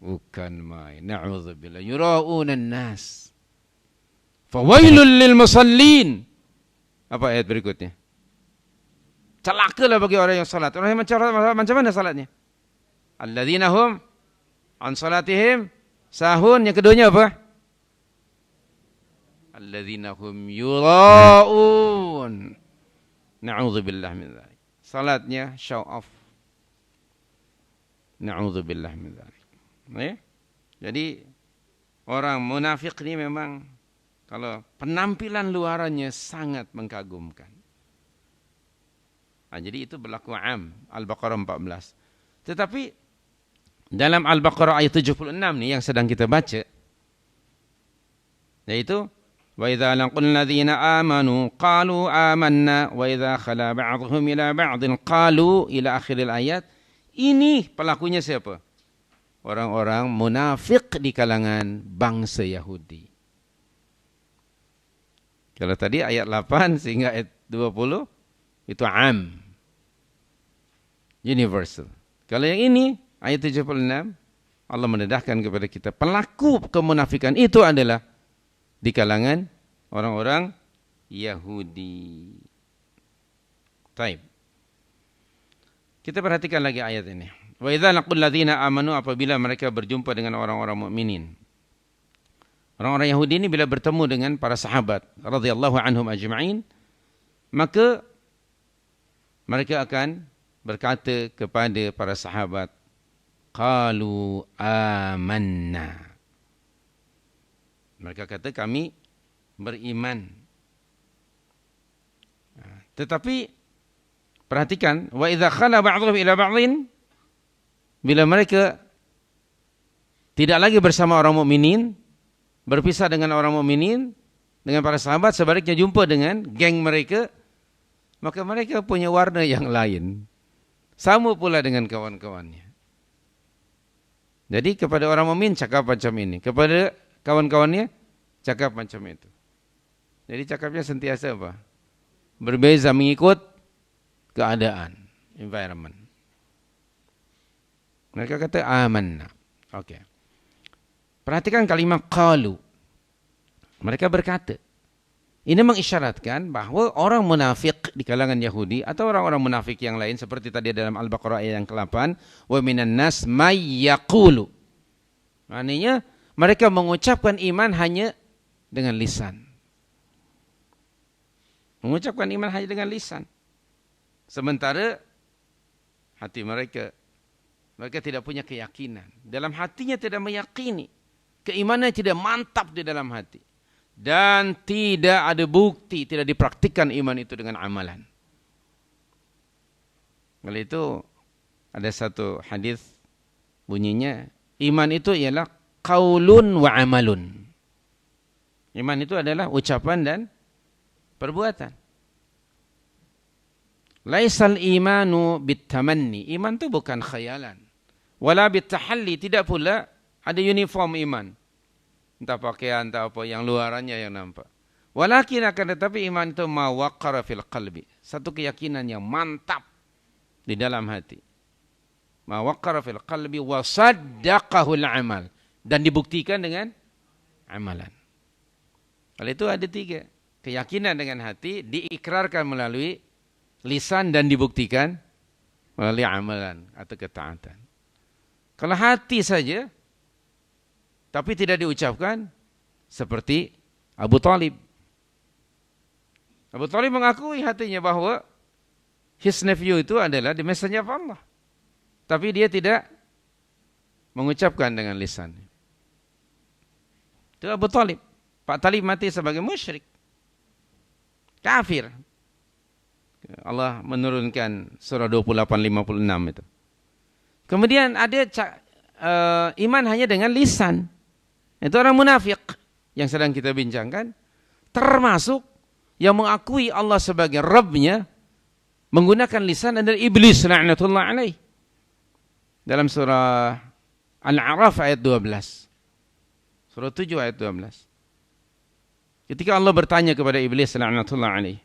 Bukan main. Na'udzubillah. Yura'una an-nas. Fawailul lil musallin. Apa ayat berikutnya? Celakalah bagi orang yang salat. Orang yang macam mana salatnya? Alladzina hum an salatihim sahun. Yang keduanya apa? Alladzina hum yura'un. Na'udzubillah min dzalik. Salatnya show off. Na'udzubillah min dzalik. Jadi orang munafik ni memang kalau penampilan luarannya sangat mengkagumkan. Jadi itu berlaku am Al-Baqarah 14. Tetapi dalam Al-Baqarah ayat 76 ni yang sedang kita baca, yaitu wa idza laqul ladzina amanu qalu amanna wa idza khala ba'dhum ila ba'din qalu ila akhiril ayat. Ini pelakunya siapa? Orang-orang munafik di kalangan bangsa Yahudi. Kalau tadi ayat 8 sehingga ayat 20 itu am, universal. Kalau yang ini ayat 76, Allah mendedahkan kepada kita pelaku kemunafikan itu adalah di kalangan orang-orang Yahudi. Baik. Kita perhatikan lagi ayat ini. Wa idza laqul ladzina amanu, apabila mereka berjumpa dengan orang-orang mukminin. Orang-orang Yahudi ini bila bertemu dengan para sahabat radhiyallahu anhum ajma'in, maka mereka akan berkata kepada para sahabat, qalu amanna. Mereka kata kami beriman. Tetapi perhatikan, wa idza khala ba'dhum ila ba'dhin, bila mereka tidak lagi bersama orang mukminin, berpisah dengan orang mukminin, dengan para sahabat, sebaliknya jumpa dengan geng mereka, maka mereka punya warna yang lain. Sama pula dengan kawan-kawannya. Jadi kepada orang mukmin cakap macam ini, kepada kawan-kawannya cakap macam itu. Jadi cakapnya sentiasa apa? Berbeza mengikut keadaan, environment. Mereka kata amanna. Okey. Perhatikan kalimat qalu. Mereka berkata. Ini mengisyaratkan bahwa orang munafik di kalangan Yahudi atau orang-orang munafik yang lain seperti tadi dalam Al-Baqarah ayat yang ke-8, wa minan nas may yaqulu. Artinya mereka mengucapkan iman hanya dengan lisan. Mengucapkan iman hanya dengan lisan. Sementara hati mereka tidak punya keyakinan. Dalam hatinya tidak meyakini. Keimanan tidak mantap di dalam hati. Dan tidak ada bukti, tidak dipraktikkan iman itu dengan amalan. Oleh itu ada satu hadis bunyinya, iman itu ialah qaulun wa amalun. Iman itu adalah ucapan dan perbuatan. Laisal imanu bitamanni. Iman itu bukan khayalan. Wala bitahalli, tidak pula ada uniform iman. Entah pakaian, entah apa, yang luarannya yang nampak. Walakin akan tetapi iman itu ma waqara fil qalbi. Satu keyakinan yang mantap di dalam hati. Ma waqara fil qalbi wa saddaqahu al-amal. Dan dibuktikan dengan amalan. Oleh itu ada 3. Keyakinan dengan hati diikrarkan melalui lisan dan dibuktikan melalui amalan atau ketaatan. Kalau hati saja tapi tidak diucapkan, seperti Abu Talib. Abu Talib mengakui hatinya bahwa his nephew itu adalah the messenger of Allah. Tapi dia tidak mengucapkan dengan lisan. Itu Abu Talib. Pak Talib mati sebagai musyrik. Kafir. Allah menurunkan surah 28:56 itu. Kemudian ada iman hanya dengan lisan. Itu orang munafik yang sedang kita bincangkan, termasuk yang mengakui Allah sebagai Rabbnya menggunakan lisan adalah iblis la'natullah alaih. Dalam surah Al-A'raf ayat 12. Surah 7 ayat 12. Ketika Allah bertanya kepada iblis la'natullah alaih,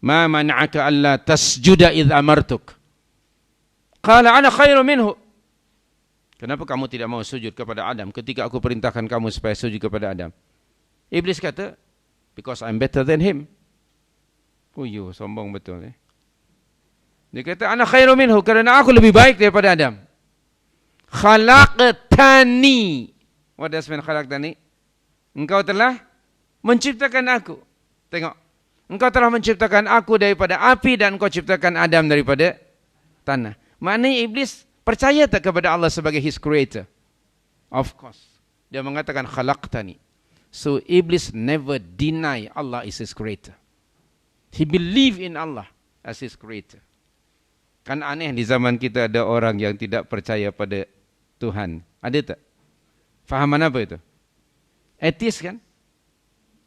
"Ma mana'aka alla tasjuda idh amartuk?" Qala ana khairu minhu. Kenapa kamu tidak mau sujud kepada Adam ketika aku perintahkan kamu supaya sujud kepada Adam? Iblis kata, because I'm better than him. Oh yo, sombong betul. Dia kata, ana khairu minhu, kerana aku lebih baik daripada Adam. Khalaqtani. What does mean khalaqtani? Engkau telah menciptakan aku. Tengok. Engkau telah menciptakan aku daripada api dan engkau ciptakan Adam daripada tanah. Maknanya iblis percaya tak kepada Allah sebagai his creator? Of course. Dia mengatakan khalaqtani. So iblis never deny Allah is his creator. He believe in Allah as his creator. Kan aneh di zaman kita ada orang yang tidak percaya pada Tuhan. Ada tak? Fahaman apa itu? Etis kan?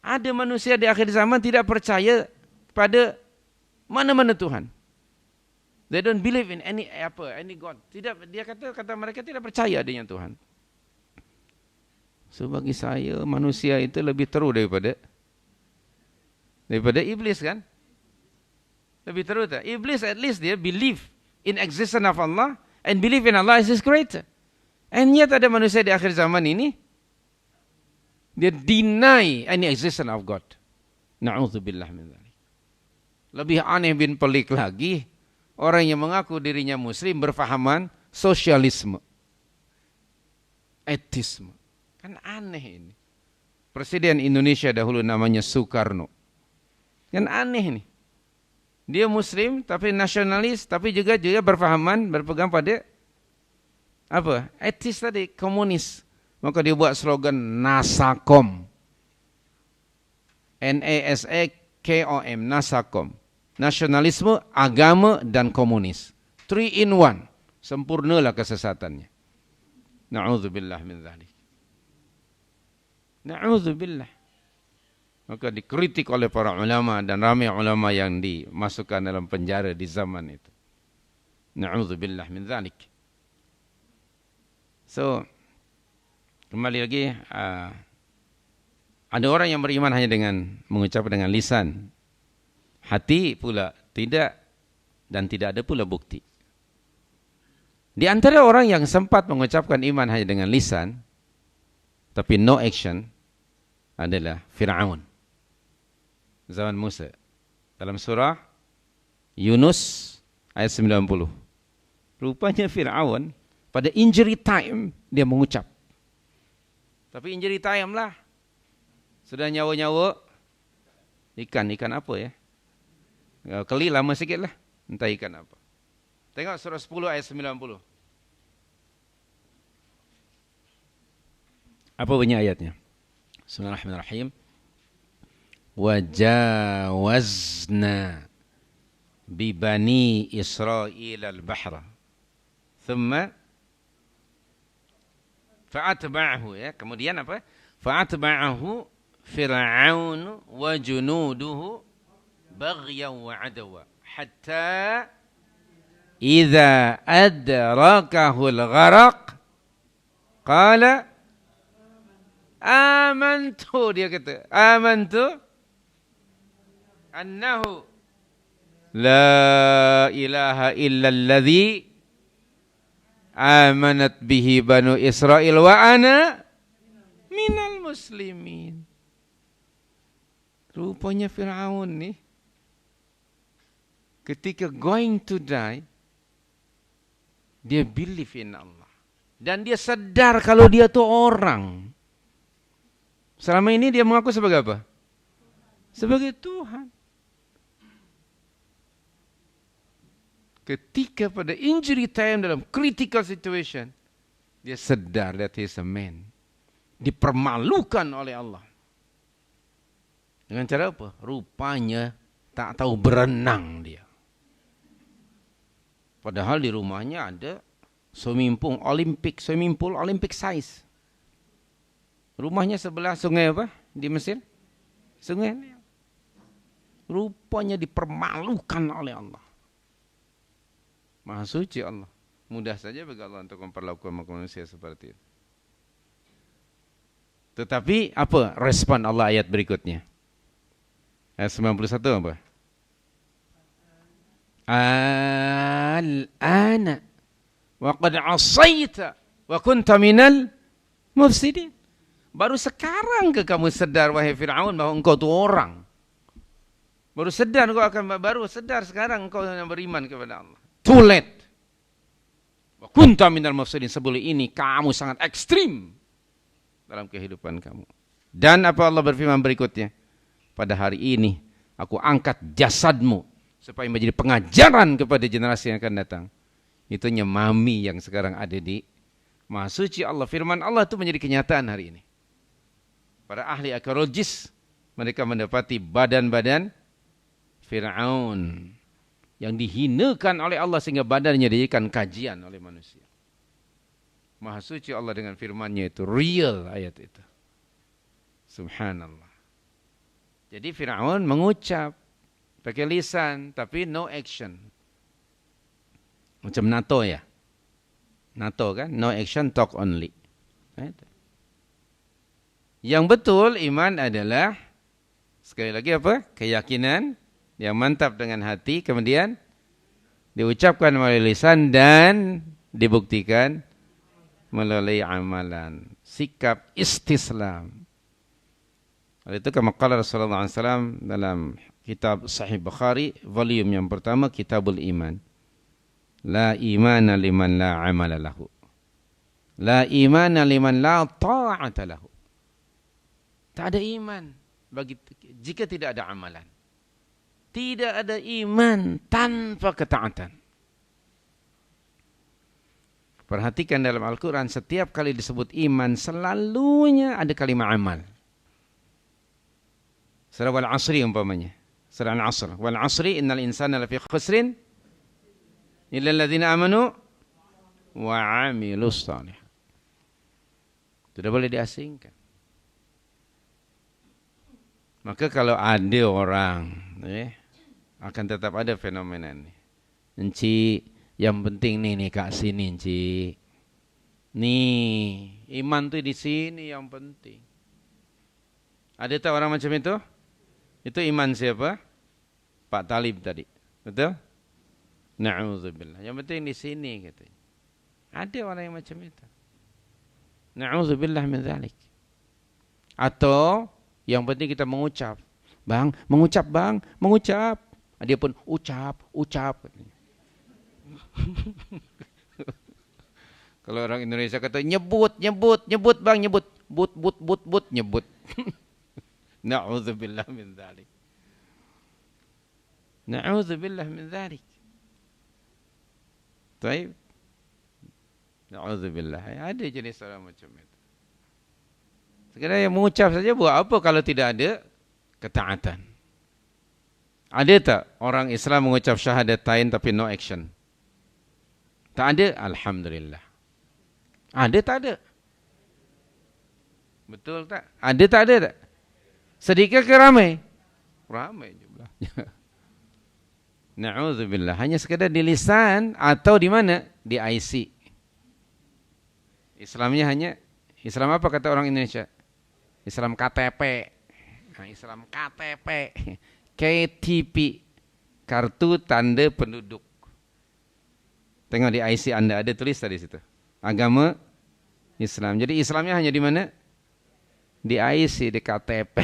Ada manusia di akhir zaman tidak percaya pada mana-mana Tuhan. They don't believe in any God. Tidak, dia kata mereka tidak percaya adanya Tuhan. So bagi saya manusia itu lebih teruk daripada iblis kan? Lebih teruk tak? Iblis at least dia believe in existence of Allah and believe in Allah as his creator. And yet ada manusia di akhir zaman ini dia deny any existence of God. Na'udzubillah min dzalik. Lebih aneh bin pelik lagi, orang yang mengaku dirinya muslim berfahaman sosialisme, etisme. Kan aneh ini. Presiden Indonesia dahulu namanya Soekarno. Kan aneh ini. Dia muslim tapi nasionalis, tapi juga berfahaman, berpegang pada apa? Etis tadi, komunis. Maka dia buat slogan Nasakom. Nasakom, Nasakom. Nasionalisme, agama, dan komunis. 3 in 1. Sempurnalah kesesatannya. Na'udzubillah min dzalik. Na'udzubillah. Maka dikritik oleh para ulama dan ramai ulama yang dimasukkan dalam penjara di zaman itu. Na'udzubillah min dzalik. So, kembali lagi, ada orang yang beriman hanya dengan mengucap dengan lisan. Hati pula tidak, dan tidak ada pula bukti. Di antara orang yang sempat mengucapkan iman hanya dengan lisan, tapi no action, adalah Fir'aun. zaman Musa. Dalam surah Yunus ayat 90. Rupanya Fir'aun pada injury time dia mengucap. Tapi injury time lah. Sudah nyawa-nyawa ikan apa ya? Keli lama sikit lah. Entah ikan apa. Tengok surah 10 ayat 90. Apa bunyi ayatnya? Bismillahirrahmanirrahim. Wajawazna bibani Israel al-bahra. Thumma fa'atba'ahu, ya. Kemudian apa? Fa'atba'ahu Fir'aun wa junuduhu baghyan wa adawa hatta idza adrakahu al-gharaq qala amantu, dia kata amantu annahu la ilaha illa alladhi amanat bihi banu Israel wa ana minal muslimin. Rupanya Fir'aun ni ketika going to die, dia believe in Allah. Dan dia sadar kalau dia tu orang. Selama ini dia mengaku sebagai apa? Sebagai Tuhan. Ketika pada injury time dalam critical situation, dia sadar that he is a man. Dipermalukan oleh Allah. Dengan cara apa? Rupanya tak tahu berenang dia. Padahal di rumahnya ada swimming pool Olympic size. Rumahnya sebelah sungai apa? Di Mesir? Sungai Nil. Rupanya dipermalukan oleh Allah. Maha suci Allah. Mudah saja bagi Allah untuk memperlakukan manusia seperti itu. Tetapi apa respon Allah ayat berikutnya? Ayat 91 apa? Al-ana wa qad asaita wa kunta minal mufsidin. Baru sekarang ke kamu sadar wahai Fir'aun bahwa engkau tu orang. Baru sadar sekarang engkau yang beriman kepada Allah. Too late. Wa kunta minal mufsidin. Sebelum ini kamu sangat ekstrim dalam kehidupan kamu. Dan apa Allah berfirman berikutnya? Pada hari ini aku angkat jasadmu supaya menjadi pengajaran kepada generasi yang akan datang. Itunya mami yang sekarang ada di Maha Suci Allah. Firman Allah itu menjadi kenyataan hari ini. Para ahli arkeologis mereka mendapati badan-badan Fir'aun yang dihinakan oleh Allah sehingga badannya dijadikan kajian oleh manusia. Maha Suci Allah dengan firman-Nya itu real ayat itu. Subhanallah. Jadi Fir'aun mengucap pakai lisan tapi no action. Macam NATO ya. NATO kan, no action talk only. Yang betul iman adalah sekali lagi apa? Keyakinan yang mantap dengan hati, kemudian diucapkan melalui lisan dan dibuktikan melalui amalan. Sikap istislam. Oleh itu kama qala Rasulullah SAW dalam kitab Sahih Bukhari volume yang pertama, Kitabul Iman. La imana liman la amala lahu. La imana liman la ta'ata lahu. Tak ada iman bagi jika tidak ada amalan. Tidak ada iman tanpa ketaatan. Perhatikan dalam Al-Quran setiap kali disebut iman selalunya ada kalimat amal. Surah Al-Asri umpamanya. Surah Al-Asr. Wal-Asri innal insana lafi khusrin illa alladhina amanu wa amilus salih. Tidak boleh diasingkan. Maka kalau ada orang akan tetap ada fenomena ini. Enci, yang penting nih kat sini Enci. Nih, iman tuh di sini yang penting. Ada tak orang macam itu? Itu iman siapa? Pak Talib tadi. Betul? Na'udzubillah. Yang penting di sini katanya. Ada orang yang macam itu. Na'udzubillah min dzalik. Atau yang penting kita mengucap Bang, mengucap bang, mengucap. Dia pun ucap. Kalau orang Indonesia kata nyebut bang, nyebut. But, nyebut. Na'udzubillah min dzalik. Na'udzubillah min dzalik. Baik. Na'udzubillah. Ada jenis orang macam itu. Sekedar yang mengucap saja, buat apa kalau tidak ada ketaatan? Ada tak orang Islam mengucap syahadatain tapi no action? Tak ada? Alhamdulillah. Ada tak ada? Betul tak? Ada tak ada tak? Sedikit ke ramai? Ramai jumlahnya. Na'udzubillah. Hanya sekadar di lisan atau di mana? Di IC. Islamnya hanya, Islam apa kata orang Indonesia? Islam KTP. Nah, Islam KTP. KTP. Kartu tanda penduduk. Tengok di IC Anda ada tulis tadi situ. Agama Islam. Jadi Islamnya hanya di mana? Di IC, di KTP.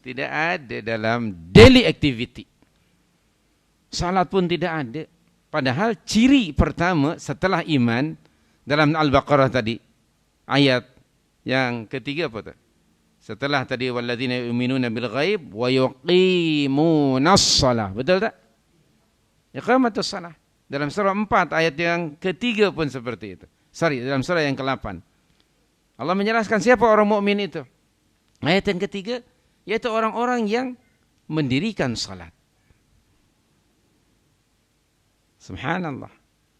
Tidak ada dalam daily activity. Salat pun tidak ada. Padahal ciri pertama setelah iman dalam Al-Baqarah tadi, ayat yang ketiga apa tu? Setelah tadi walladzina yu'minuna bil ghaib wa yuqimunas shalah. Betul tak? Iqamatus shalah. Dalam surah 4 ayat yang ketiga pun seperti itu. Dalam surah yang ke-8. Allah menjelaskan siapa orang mukmin itu. Ayat yang ketiga yaitu orang-orang yang mendirikan salat. Subhanallah.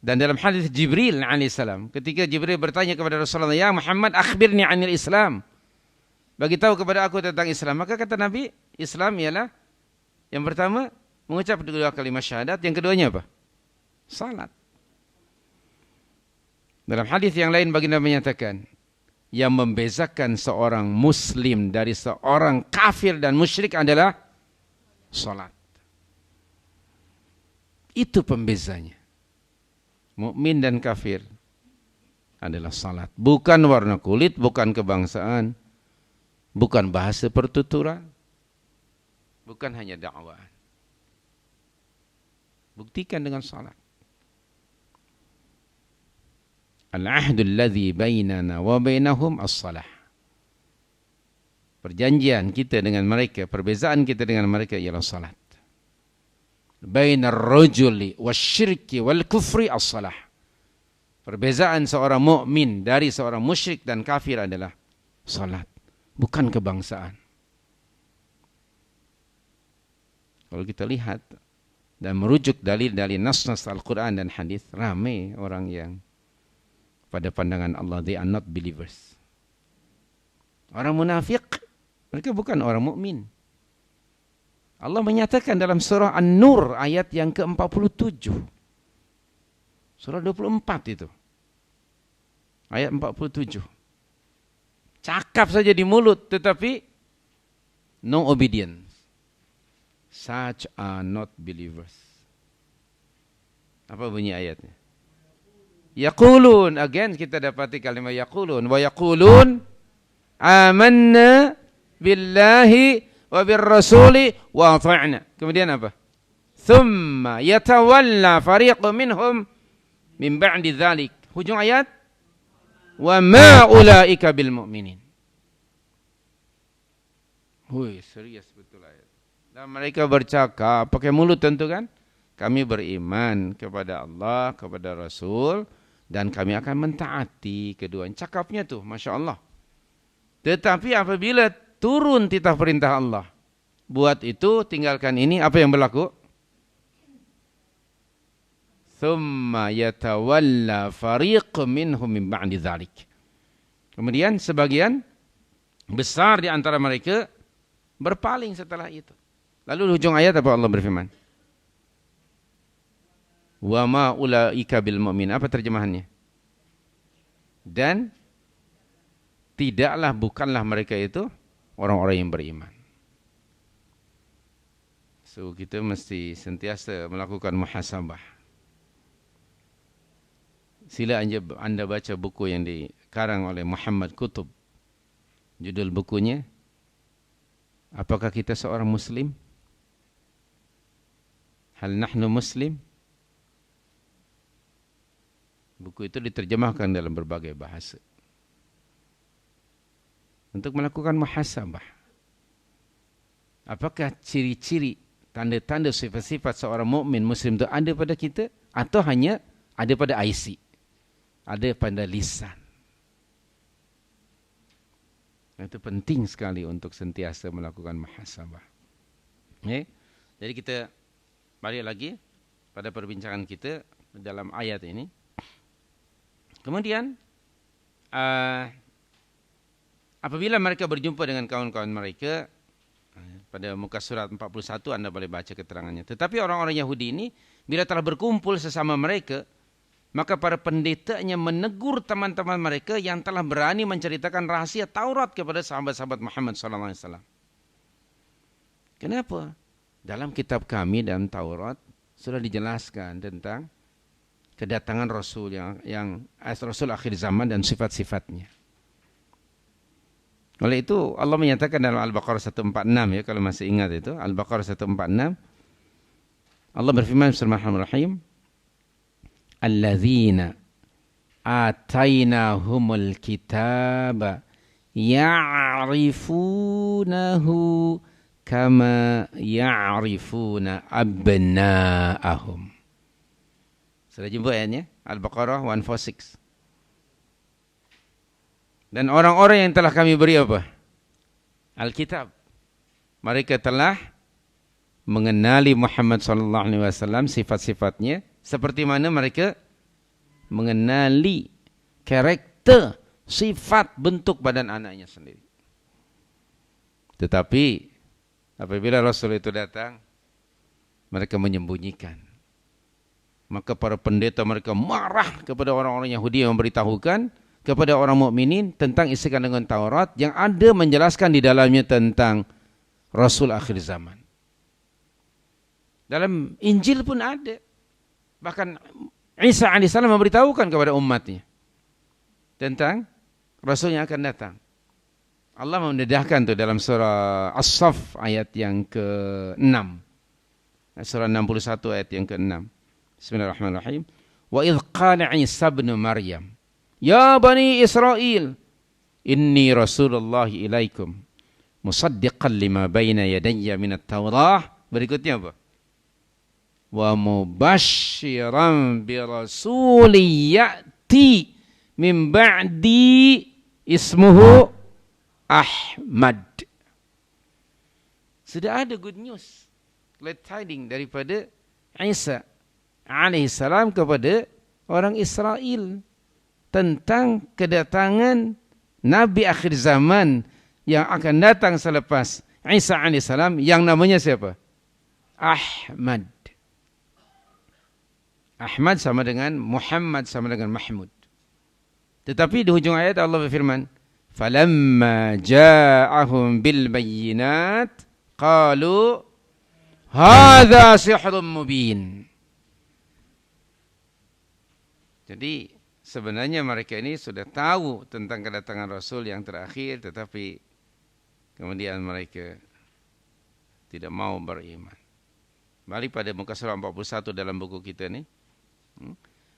Dan dalam hadis Jibril alaihissalam, ketika Jibril bertanya kepada Rasulullah, "Ya Muhammad, akhbirni 'anil Islam." Bagi tahu kepada aku tentang Islam. Maka kata Nabi, Islam ialah yang pertama mengucap dua kalimat syahadat, yang keduanya apa? Salat. Dalam hadis yang lain baginda menyatakan, yang membezakan seorang muslim dari seorang kafir dan musyrik adalah salat. Itu pembezanya. Mukmin dan kafir adalah salat. Bukan warna kulit, bukan kebangsaan, bukan bahasa pertuturan, bukan hanya dakwaan. Buktikan dengan salat. Al-ahdul ladzi bainana wa bainahum as-salah. Perjanjian kita dengan mereka, perbezaan kita dengan mereka ialah salat. Bainar rajuli wasyirki wal kufri as-salah. Perbezaan seorang mukmin dari seorang musyrik dan kafir adalah salat, bukan kebangsaan. Kalau kita lihat dan merujuk dalil-dalil nas-nas Al-Quran dan hadis, ramai orang yang pada pandangan Allah they are not believers. Orang munafik, mereka bukan orang mukmin. Allah menyatakan dalam surah An-Nur ayat yang ke-47. Surah 24 itu. Ayat 47. Cakap saja di mulut tetapi no obedience. Such are not believers. Apa bunyi ayatnya? Yaqulun, again kita dapati kalimat yaqulun. Wa yaqulun amanna billahi wa birrasuli wa ata'na. Kemudian apa? Thumma yatawalla fariqun minhum min ba'di dzalik. Hujung ayat wa ma ulaika bil mu'minin. Serius betul ayat. Dan mereka bercakap pakai mulut tentu kan? Kami beriman kepada Allah, kepada Rasul, dan kami akan mentaati keduanya. Cakapnya tuh, Masya Allah. Tetapi apabila turun titah perintah Allah, buat itu, tinggalkan ini, apa yang berlaku? Thumma yatawalla fariqun minhum min ba'di dzalik. Kemudian sebagian besar di antara mereka berpaling setelah itu. Lalu di ujung ayat apa Allah berfirman? Wa ma ulaika bil mu'min. Apa terjemahannya? Dan bukanlah mereka itu orang-orang yang beriman. So kita mesti sentiasa melakukan muhasabah. Sila anda baca buku yang dikarang oleh Muhammad Qutb. Judul bukunya Apakah kita seorang muslim? Hal nahnu muslim? Buku itu diterjemahkan dalam berbagai bahasa untuk melakukan muhasabah. Apakah ciri-ciri, tanda-tanda, sifat-sifat seorang mukmin muslim itu ada pada kita atau hanya ada pada IC, ada pada lisan? Itu penting sekali untuk sentiasa melakukan muhasabah. Okay? Jadi kita balik lagi pada perbincangan kita dalam ayat ini. Kemudian apabila mereka berjumpa dengan kawan-kawan mereka, pada muka surat 41 Anda boleh baca keterangannya. Tetapi orang-orang Yahudi ini bila telah berkumpul sesama mereka, maka para pendetanya menegur teman-teman mereka yang telah berani menceritakan rahasia Taurat kepada sahabat-sahabat Muhammad SAW. Kenapa? Dalam kitab kami dalam Taurat sudah dijelaskan tentang kedatangan Rasul yang Rasul akhir zaman dan sifat-sifatnya. Oleh itu Allah menyatakan dalam Al-Baqarah 146 ya, kalau masih ingat itu Al-Baqarah 146, Allah berfirman Bismillahirrahmanirrahim, alladzina atainahumul kitaba ya'rifunahu kama ya'rifuna abna'ahum. Sudah jumpa ayatnya? Al-Baqarah 146. Dan orang-orang yang telah kami beri apa? Alkitab. Mereka telah mengenali Muhammad SAW, sifat-sifatnya, seperti mana mereka mengenali karakter, sifat, bentuk badan anaknya sendiri. Tetapi apabila Rasul itu datang, mereka menyembunyikan. Maka para pendeta mereka marah kepada orang-orang Yahudi yang memberitahukan kepada orang mukminin tentang isi kandungan Taurat yang ada menjelaskan di dalamnya tentang Rasul akhir zaman. Dalam Injil pun ada. Bahkan Isa alaihissalam memberitahukan kepada umatnya tentang Rasul yang akan datang. Allah mendedahkan itu dalam surah As-Saff ayat yang ke-6. Surah 61 ayat yang ke-6. Bismillahirrahmanirrahim. Wa idh qala Isa ibn Maryam, ya bani Israel, inni Rasulullah ilaikum musaddiqan lima baina yadayya minat Taurah. Berikutnya apa? Wa mubashiran bi rasuli ya'ti min ba'di ismuhu Ahmad. Sudah ada good news, glad tidings daripada Isa alaihissalam kepada orang Israel tentang kedatangan Nabi akhir zaman yang akan datang selepas Isa alaihissalam, yang namanya siapa? Ahmad. Ahmad sama dengan Muhammad, sama dengan Mahmud. Tetapi di hujung ayat Allah berfirman, falamma ja'ahum bil bayyinat qalu hadza sihrun mubin. Jadi sebenarnya mereka ini sudah tahu tentang kedatangan Rasul yang terakhir, tetapi kemudian mereka tidak mau beriman. Balik pada muka surah 41 dalam buku kita ni.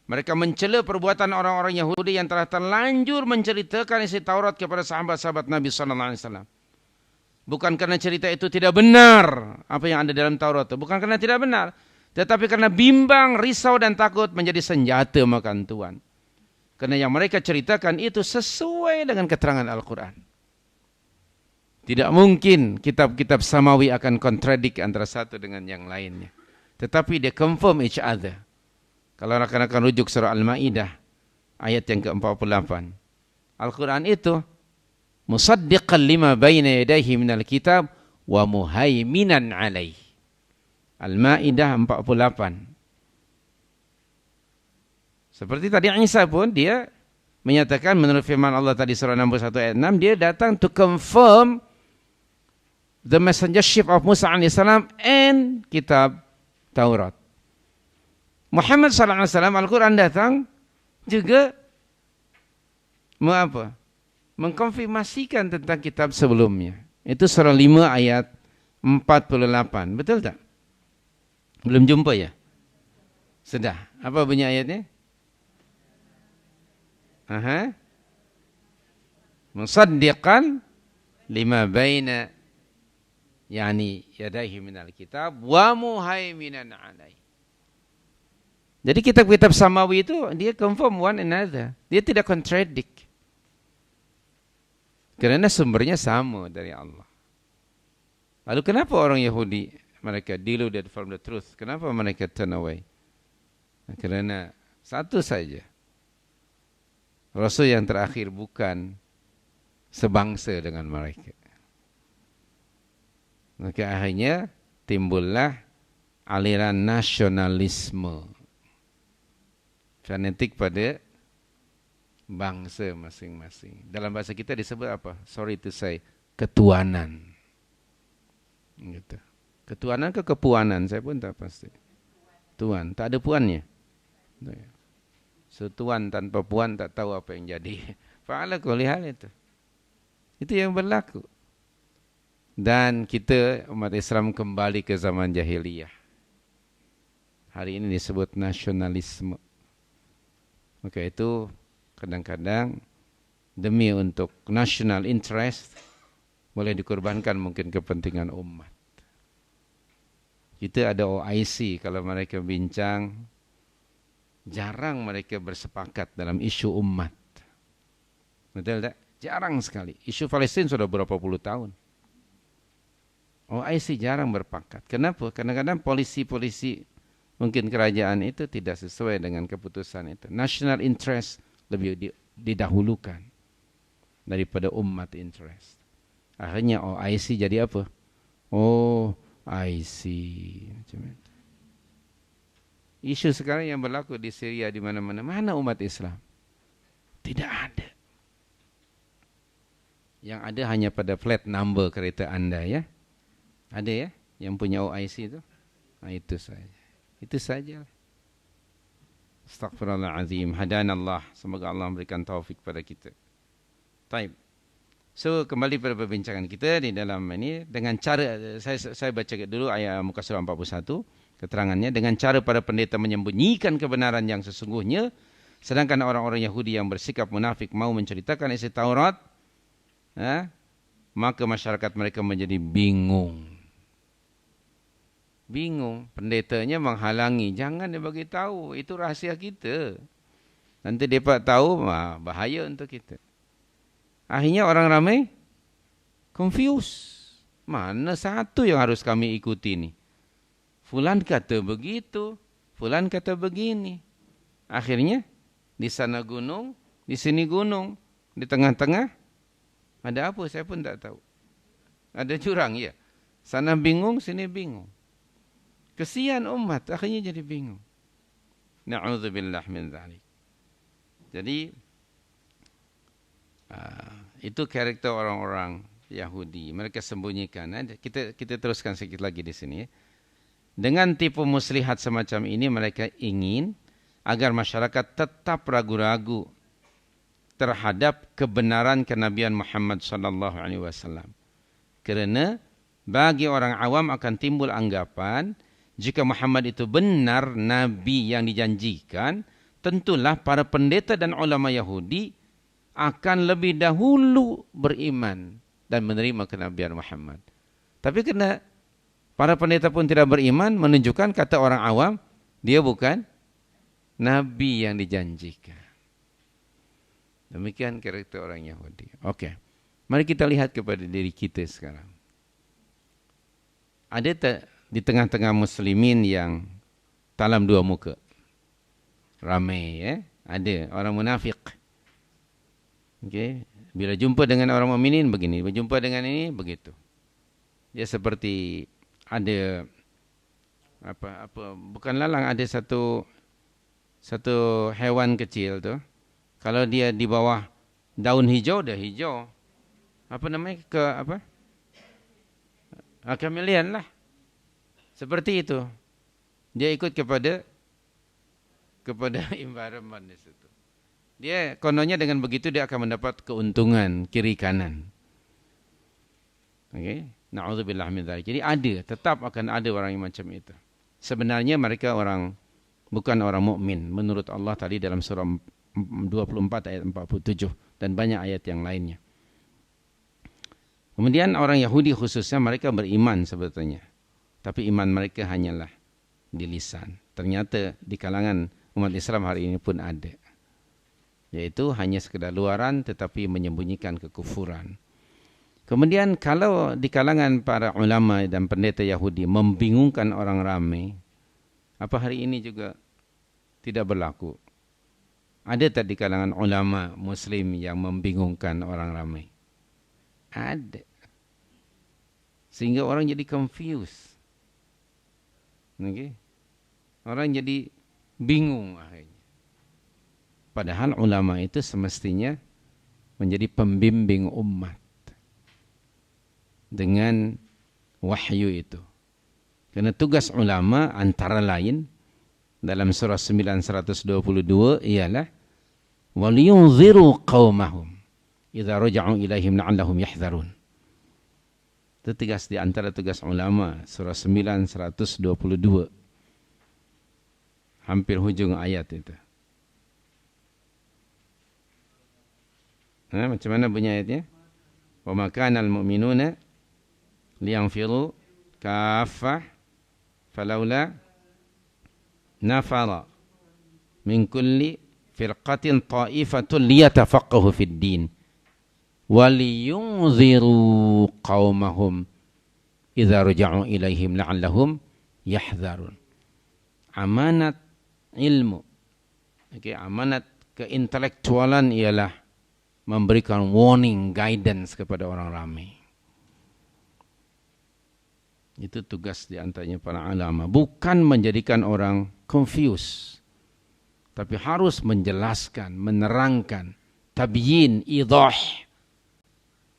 Mereka mencela perbuatan orang-orang Yahudi yang telah terlanjur menceritakan isi Taurat kepada sahabat-sahabat Nabi SAW. Bukan karena cerita itu tidak benar, apa yang ada dalam Taurat itu. Bukan karena tidak benar, tetapi karena bimbang, risau dan takut menjadi senjata makan tuan. Karena yang mereka ceritakan itu sesuai dengan keterangan Al-Quran. Tidak mungkin kitab-kitab samawi akan kontradik antara satu dengan yang lainnya. Tetapi dia confirm each other. Kalau rakan-rakan rujuk surah Al-Ma'idah ayat yang ke-48. Al-Quran itu musaddiqan lima baina yadayhi minal kitab wa muhaiminan alaih. Al-Ma'idah 48. Seperti tadi Isa pun dia menyatakan menurut firman Allah tadi surah 61 ayat 6, dia datang to confirm the messengership of Musa alaihissalam and kitab Taurat. Muhammad sallallahu alaihi wasallam, Al-Quran datang juga mengkonfirmasikan tentang kitab sebelumnya. Itu surah 5 ayat 48. Betul tak? Belum jumpa ya? Sudah. Apa bunyi ayatnya? Aha. Musaddiqan lima baina yani yadaihi minal kitab wa muhaiminan alaihi. Jadi kitab-kitab samawi itu dia confirm one another. Dia tidak contradict. Karena sumbernya sama dari Allah. Lalu kenapa orang Yahudi mereka deluded from the truth? Kenapa mereka turn away? Karena satu saja. Rasul yang terakhir bukan sebangsa dengan mereka. Maka akhirnya timbullah aliran nasionalisme. Fanatik pada bangsa masing-masing. Dalam bahasa kita disebut apa? Sorry to say, ketuanan. Gitu. Ketuanan ke kepuanan, saya pun tak pasti. Tuan, tak ada puannya. Setuan tanpa puan tak tahu apa yang jadi. Fa'ala kulli hal itu. Itu yang berlaku. Dan kita umat Islam kembali ke zaman jahiliyah. Hari ini disebut nasionalisme. Maka itu kadang-kadang demi untuk national interest boleh dikorbankan mungkin kepentingan umat. Kita ada OIC kalau mereka bincang, jarang mereka bersepakat dalam isu umat. Betul tak? Jarang sekali. Isu Palestin sudah berapa puluh tahun. OIC jarang berpakat. Kenapa? Kadang-kadang polisi-polisi mungkin kerajaan itu tidak sesuai dengan keputusan itu. National interest lebih didahulukan daripada umat interest. Akhirnya OIC jadi apa? OIC. Macam itu. Isu sekarang yang berlaku di Syria di mana-mana. Mana umat Islam? Tidak ada. Yang ada hanya pada flat number kereta anda ya. Ada ya yang punya OIC itu? Nah, itu saja. Itu saja. Astaghfirullahaladzim. Hadanallah. Semoga Allah memberikan taufik pada kita. Taib. So kembali pada perbincangan kita di dalam ini dengan cara saya baca dulu ayat muka surah 41 keterangannya dengan cara para pendeta menyembunyikan kebenaran yang sesungguhnya sedangkan orang-orang Yahudi yang bersikap munafik mau menceritakan isi Taurat maka masyarakat mereka menjadi bingung. Bingung, pendetanya menghalangi, jangan dia bagi tahu, itu rahasia kita. Nanti dia tahu bahaya untuk kita. Akhirnya orang ramai confused. Mana satu yang harus kami ikuti ni? Fulan kata begitu, fulan kata begini. Akhirnya di sana gunung, di sini gunung, di tengah-tengah ada apa saya pun tak tahu. Ada jurang ya. Sana bingung, sini bingung. Kesian umat akhirnya jadi bingung. Na'udzubillah min dzalik. Jadi itu karakter orang-orang Yahudi. Mereka sembunyikan. Kita teruskan sedikit lagi di sini. Dengan tipu muslihat semacam ini, mereka ingin agar masyarakat tetap ragu-ragu terhadap kebenaran kenabian Muhammad sallallahu alaihi wasallam. Kerana bagi orang awam akan timbul anggapan jika Muhammad itu benar nabi yang dijanjikan, tentulah para pendeta dan ulama Yahudi akan lebih dahulu beriman dan menerima kenabian Muhammad. Tapi kerana para pendeta pun tidak beriman, menunjukkan kata orang awam, dia bukan nabi yang dijanjikan. Demikian karakter orang Yahudi. Okey. Mari kita lihat kepada diri kita sekarang. Ada tak di tengah-tengah muslimin yang talam dua muka? Ramai Ada orang munafik. Okay. Bila jumpa dengan orang mukminin begini, berjumpa dengan ini begitu. Dia seperti ada apa bukan lalang, ada satu hewan kecil tu. Kalau dia di bawah daun hijau dah hijau. Apa namanya chameleon lah. Seperti itu. Dia ikut kepada environment di situ. Dia kononnya dengan begitu dia akan mendapat keuntungan kiri kanan. Okey, naudzubillah min dzalik. Jadi ada, tetap akan ada orang yang macam itu. Sebenarnya mereka bukan orang mukmin menurut Allah tadi dalam surah 24 ayat 47 dan banyak ayat yang lainnya. Kemudian orang Yahudi khususnya mereka beriman sebetulnya. Tapi iman mereka hanyalah di lisan. Ternyata di kalangan umat Islam hari ini pun ada. Yaitu hanya sekedar luaran tetapi menyembunyikan kekufuran. Kemudian kalau di kalangan para ulama dan pendeta Yahudi membingungkan orang ramai, apa hari ini juga tidak berlaku? Ada tak di kalangan ulama Muslim yang membingungkan orang ramai? Ada. Sehingga orang jadi confused. Okay? Orang jadi bingung akhirnya. Padahal ulama itu semestinya menjadi pembimbing umat dengan wahyu itu. Karena tugas ulama antara lain dalam surah 922 ialah waliyunziru qaumahum idza raja'u ilaihim la'allahum yahdharun. Itu tugas di antara tugas ulama surah 922. Hampir hujung ayat itu. Macam mana bunyi ayatnya? Wa ma kana al-mu'minuna liyanfiru kaffah falaula nafara min kulli firqatin ta'ifatun liyatafaqahu fid din waliyunziru qaumahum idza raja'u ilaihim la'allahum yahdharun. Amanat ilmu, amanat keintelektualan ialah memberikan warning, guidance kepada orang ramai. Itu tugas di antaranya para ulama, bukan menjadikan orang confused, tapi harus menjelaskan, menerangkan, tabyin, idah,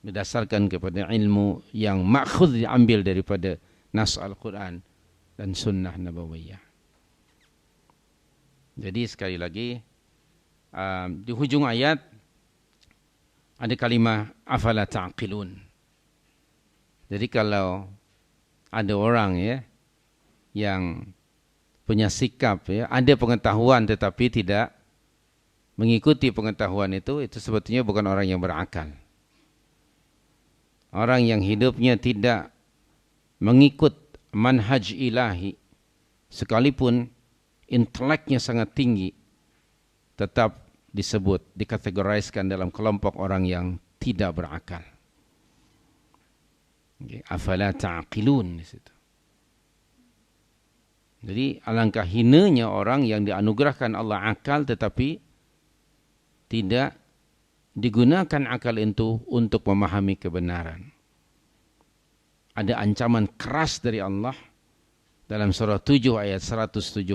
berdasarkan kepada ilmu yang makhudh diambil daripada nas Al-Quran dan sunnah Nabawiyah. Jadi sekali lagi di hujung ayat ada kalimah afala ta'qilun. Jadi kalau ada orang yang punya sikap ada pengetahuan tetapi tidak mengikuti pengetahuan itu sebetulnya bukan orang yang berakal. Orang yang hidupnya tidak mengikut manhaj ilahi sekalipun inteleknya sangat tinggi tetap disebut, dikategoriskan dalam kelompok orang yang tidak berakal. Afala ta'qilun di situ. Jadi alangkah hinanya orang yang dianugerahkan Allah akal tetapi tidak digunakan akal itu untuk memahami kebenaran. Ada ancaman keras dari Allah dalam surah 7 ayat 179.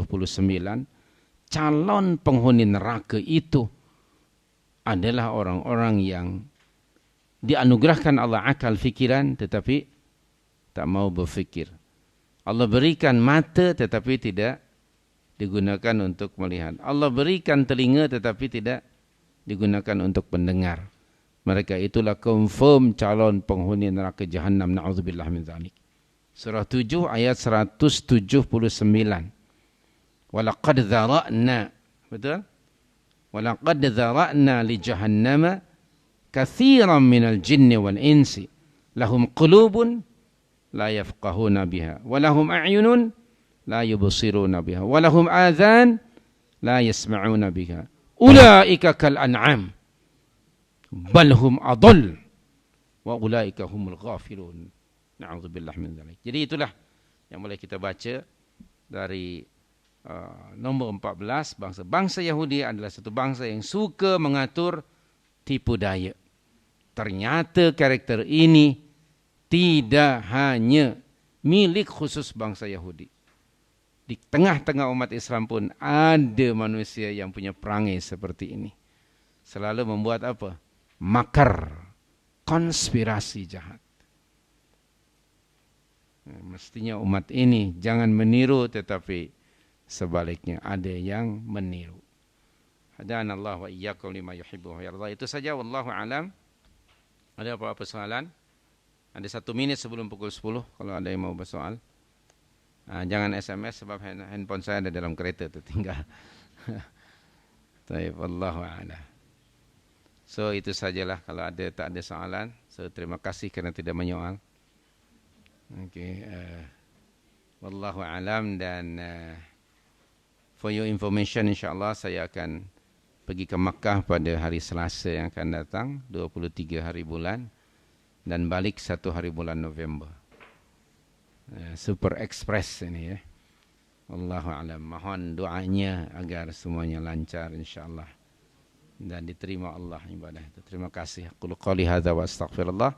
Calon penghuni neraka itu adalah orang-orang yang dianugerahkan Allah akal fikiran tetapi tak mau berfikir. Allah berikan mata tetapi tidak digunakan untuk melihat. Allah berikan telinga tetapi tidak digunakan untuk mendengar. Mereka itulah confirm calon penghuni neraka Jahannam, na'udzubillah min dzalik. Surah 7 ayat 179. Walaqad dzara'na, betul? Walaqad dzara'na li jahannama katsiran minal jinni wal insi lahum qulubun la yafqahuna biha wa lahum a'yunun la yubsiruna biha wa lahum adhan la yasma'una biha ulaika kal an'am bal hum adall wa ulaika humul ghafilun. Na'udzubillah min dzalik. Jadi itulah yang boleh kita baca dari nombor 14. Bangsa Yahudi adalah satu bangsa yang suka mengatur tipu daya. Ternyata karakter ini tidak hanya milik khusus bangsa Yahudi. Di tengah-tengah umat Islam pun ada manusia yang punya perangai seperti ini. Selalu membuat apa? Makar, konspirasi jahat. Mestinya umat ini jangan meniru, tetapi sebaliknya ada yang meniru. Hadanallahu wa iyyakum lima yuhibbu wa yarda. Itu saja, wallahu alam. Ada apa-apa soalan? Ada 1 minit sebelum pukul 10 kalau ada yang mau bersoal. Jangan SMS sebab handphone saya ada dalam kereta tertinggal. Baik, wallahu a'lam. So itu sajalah, kalau ada tak ada soalan. So terima kasih kerana tidak menyoal. Okey, wallahu a'lam. Dan for your information, insya-Allah saya akan pergi ke Makkah pada hari Selasa yang akan datang, 23 hari bulan, dan balik 1 hari bulan November. Super Express ini ya. Wallahu a'lam. Mohon doanya agar semuanya lancar insya-Allah dan diterima Allah ibadah itu. Terima kasih. Qul qouli hadza wa astaghfirullah.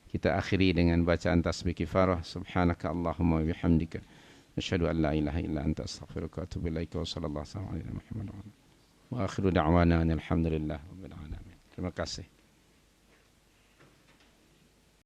Kita akhiri dengan bacaan tasbih kifarah. Subhanaka Allahumma wa bihamdika asyhadu an la ilaha illa anta astaghfiruka wa atubu ilaika. Wa sallallahu alaihi wa sallam ala Muhammad wa akhiru da'wana alhamdulillah rabbil alamin. Terima kasih.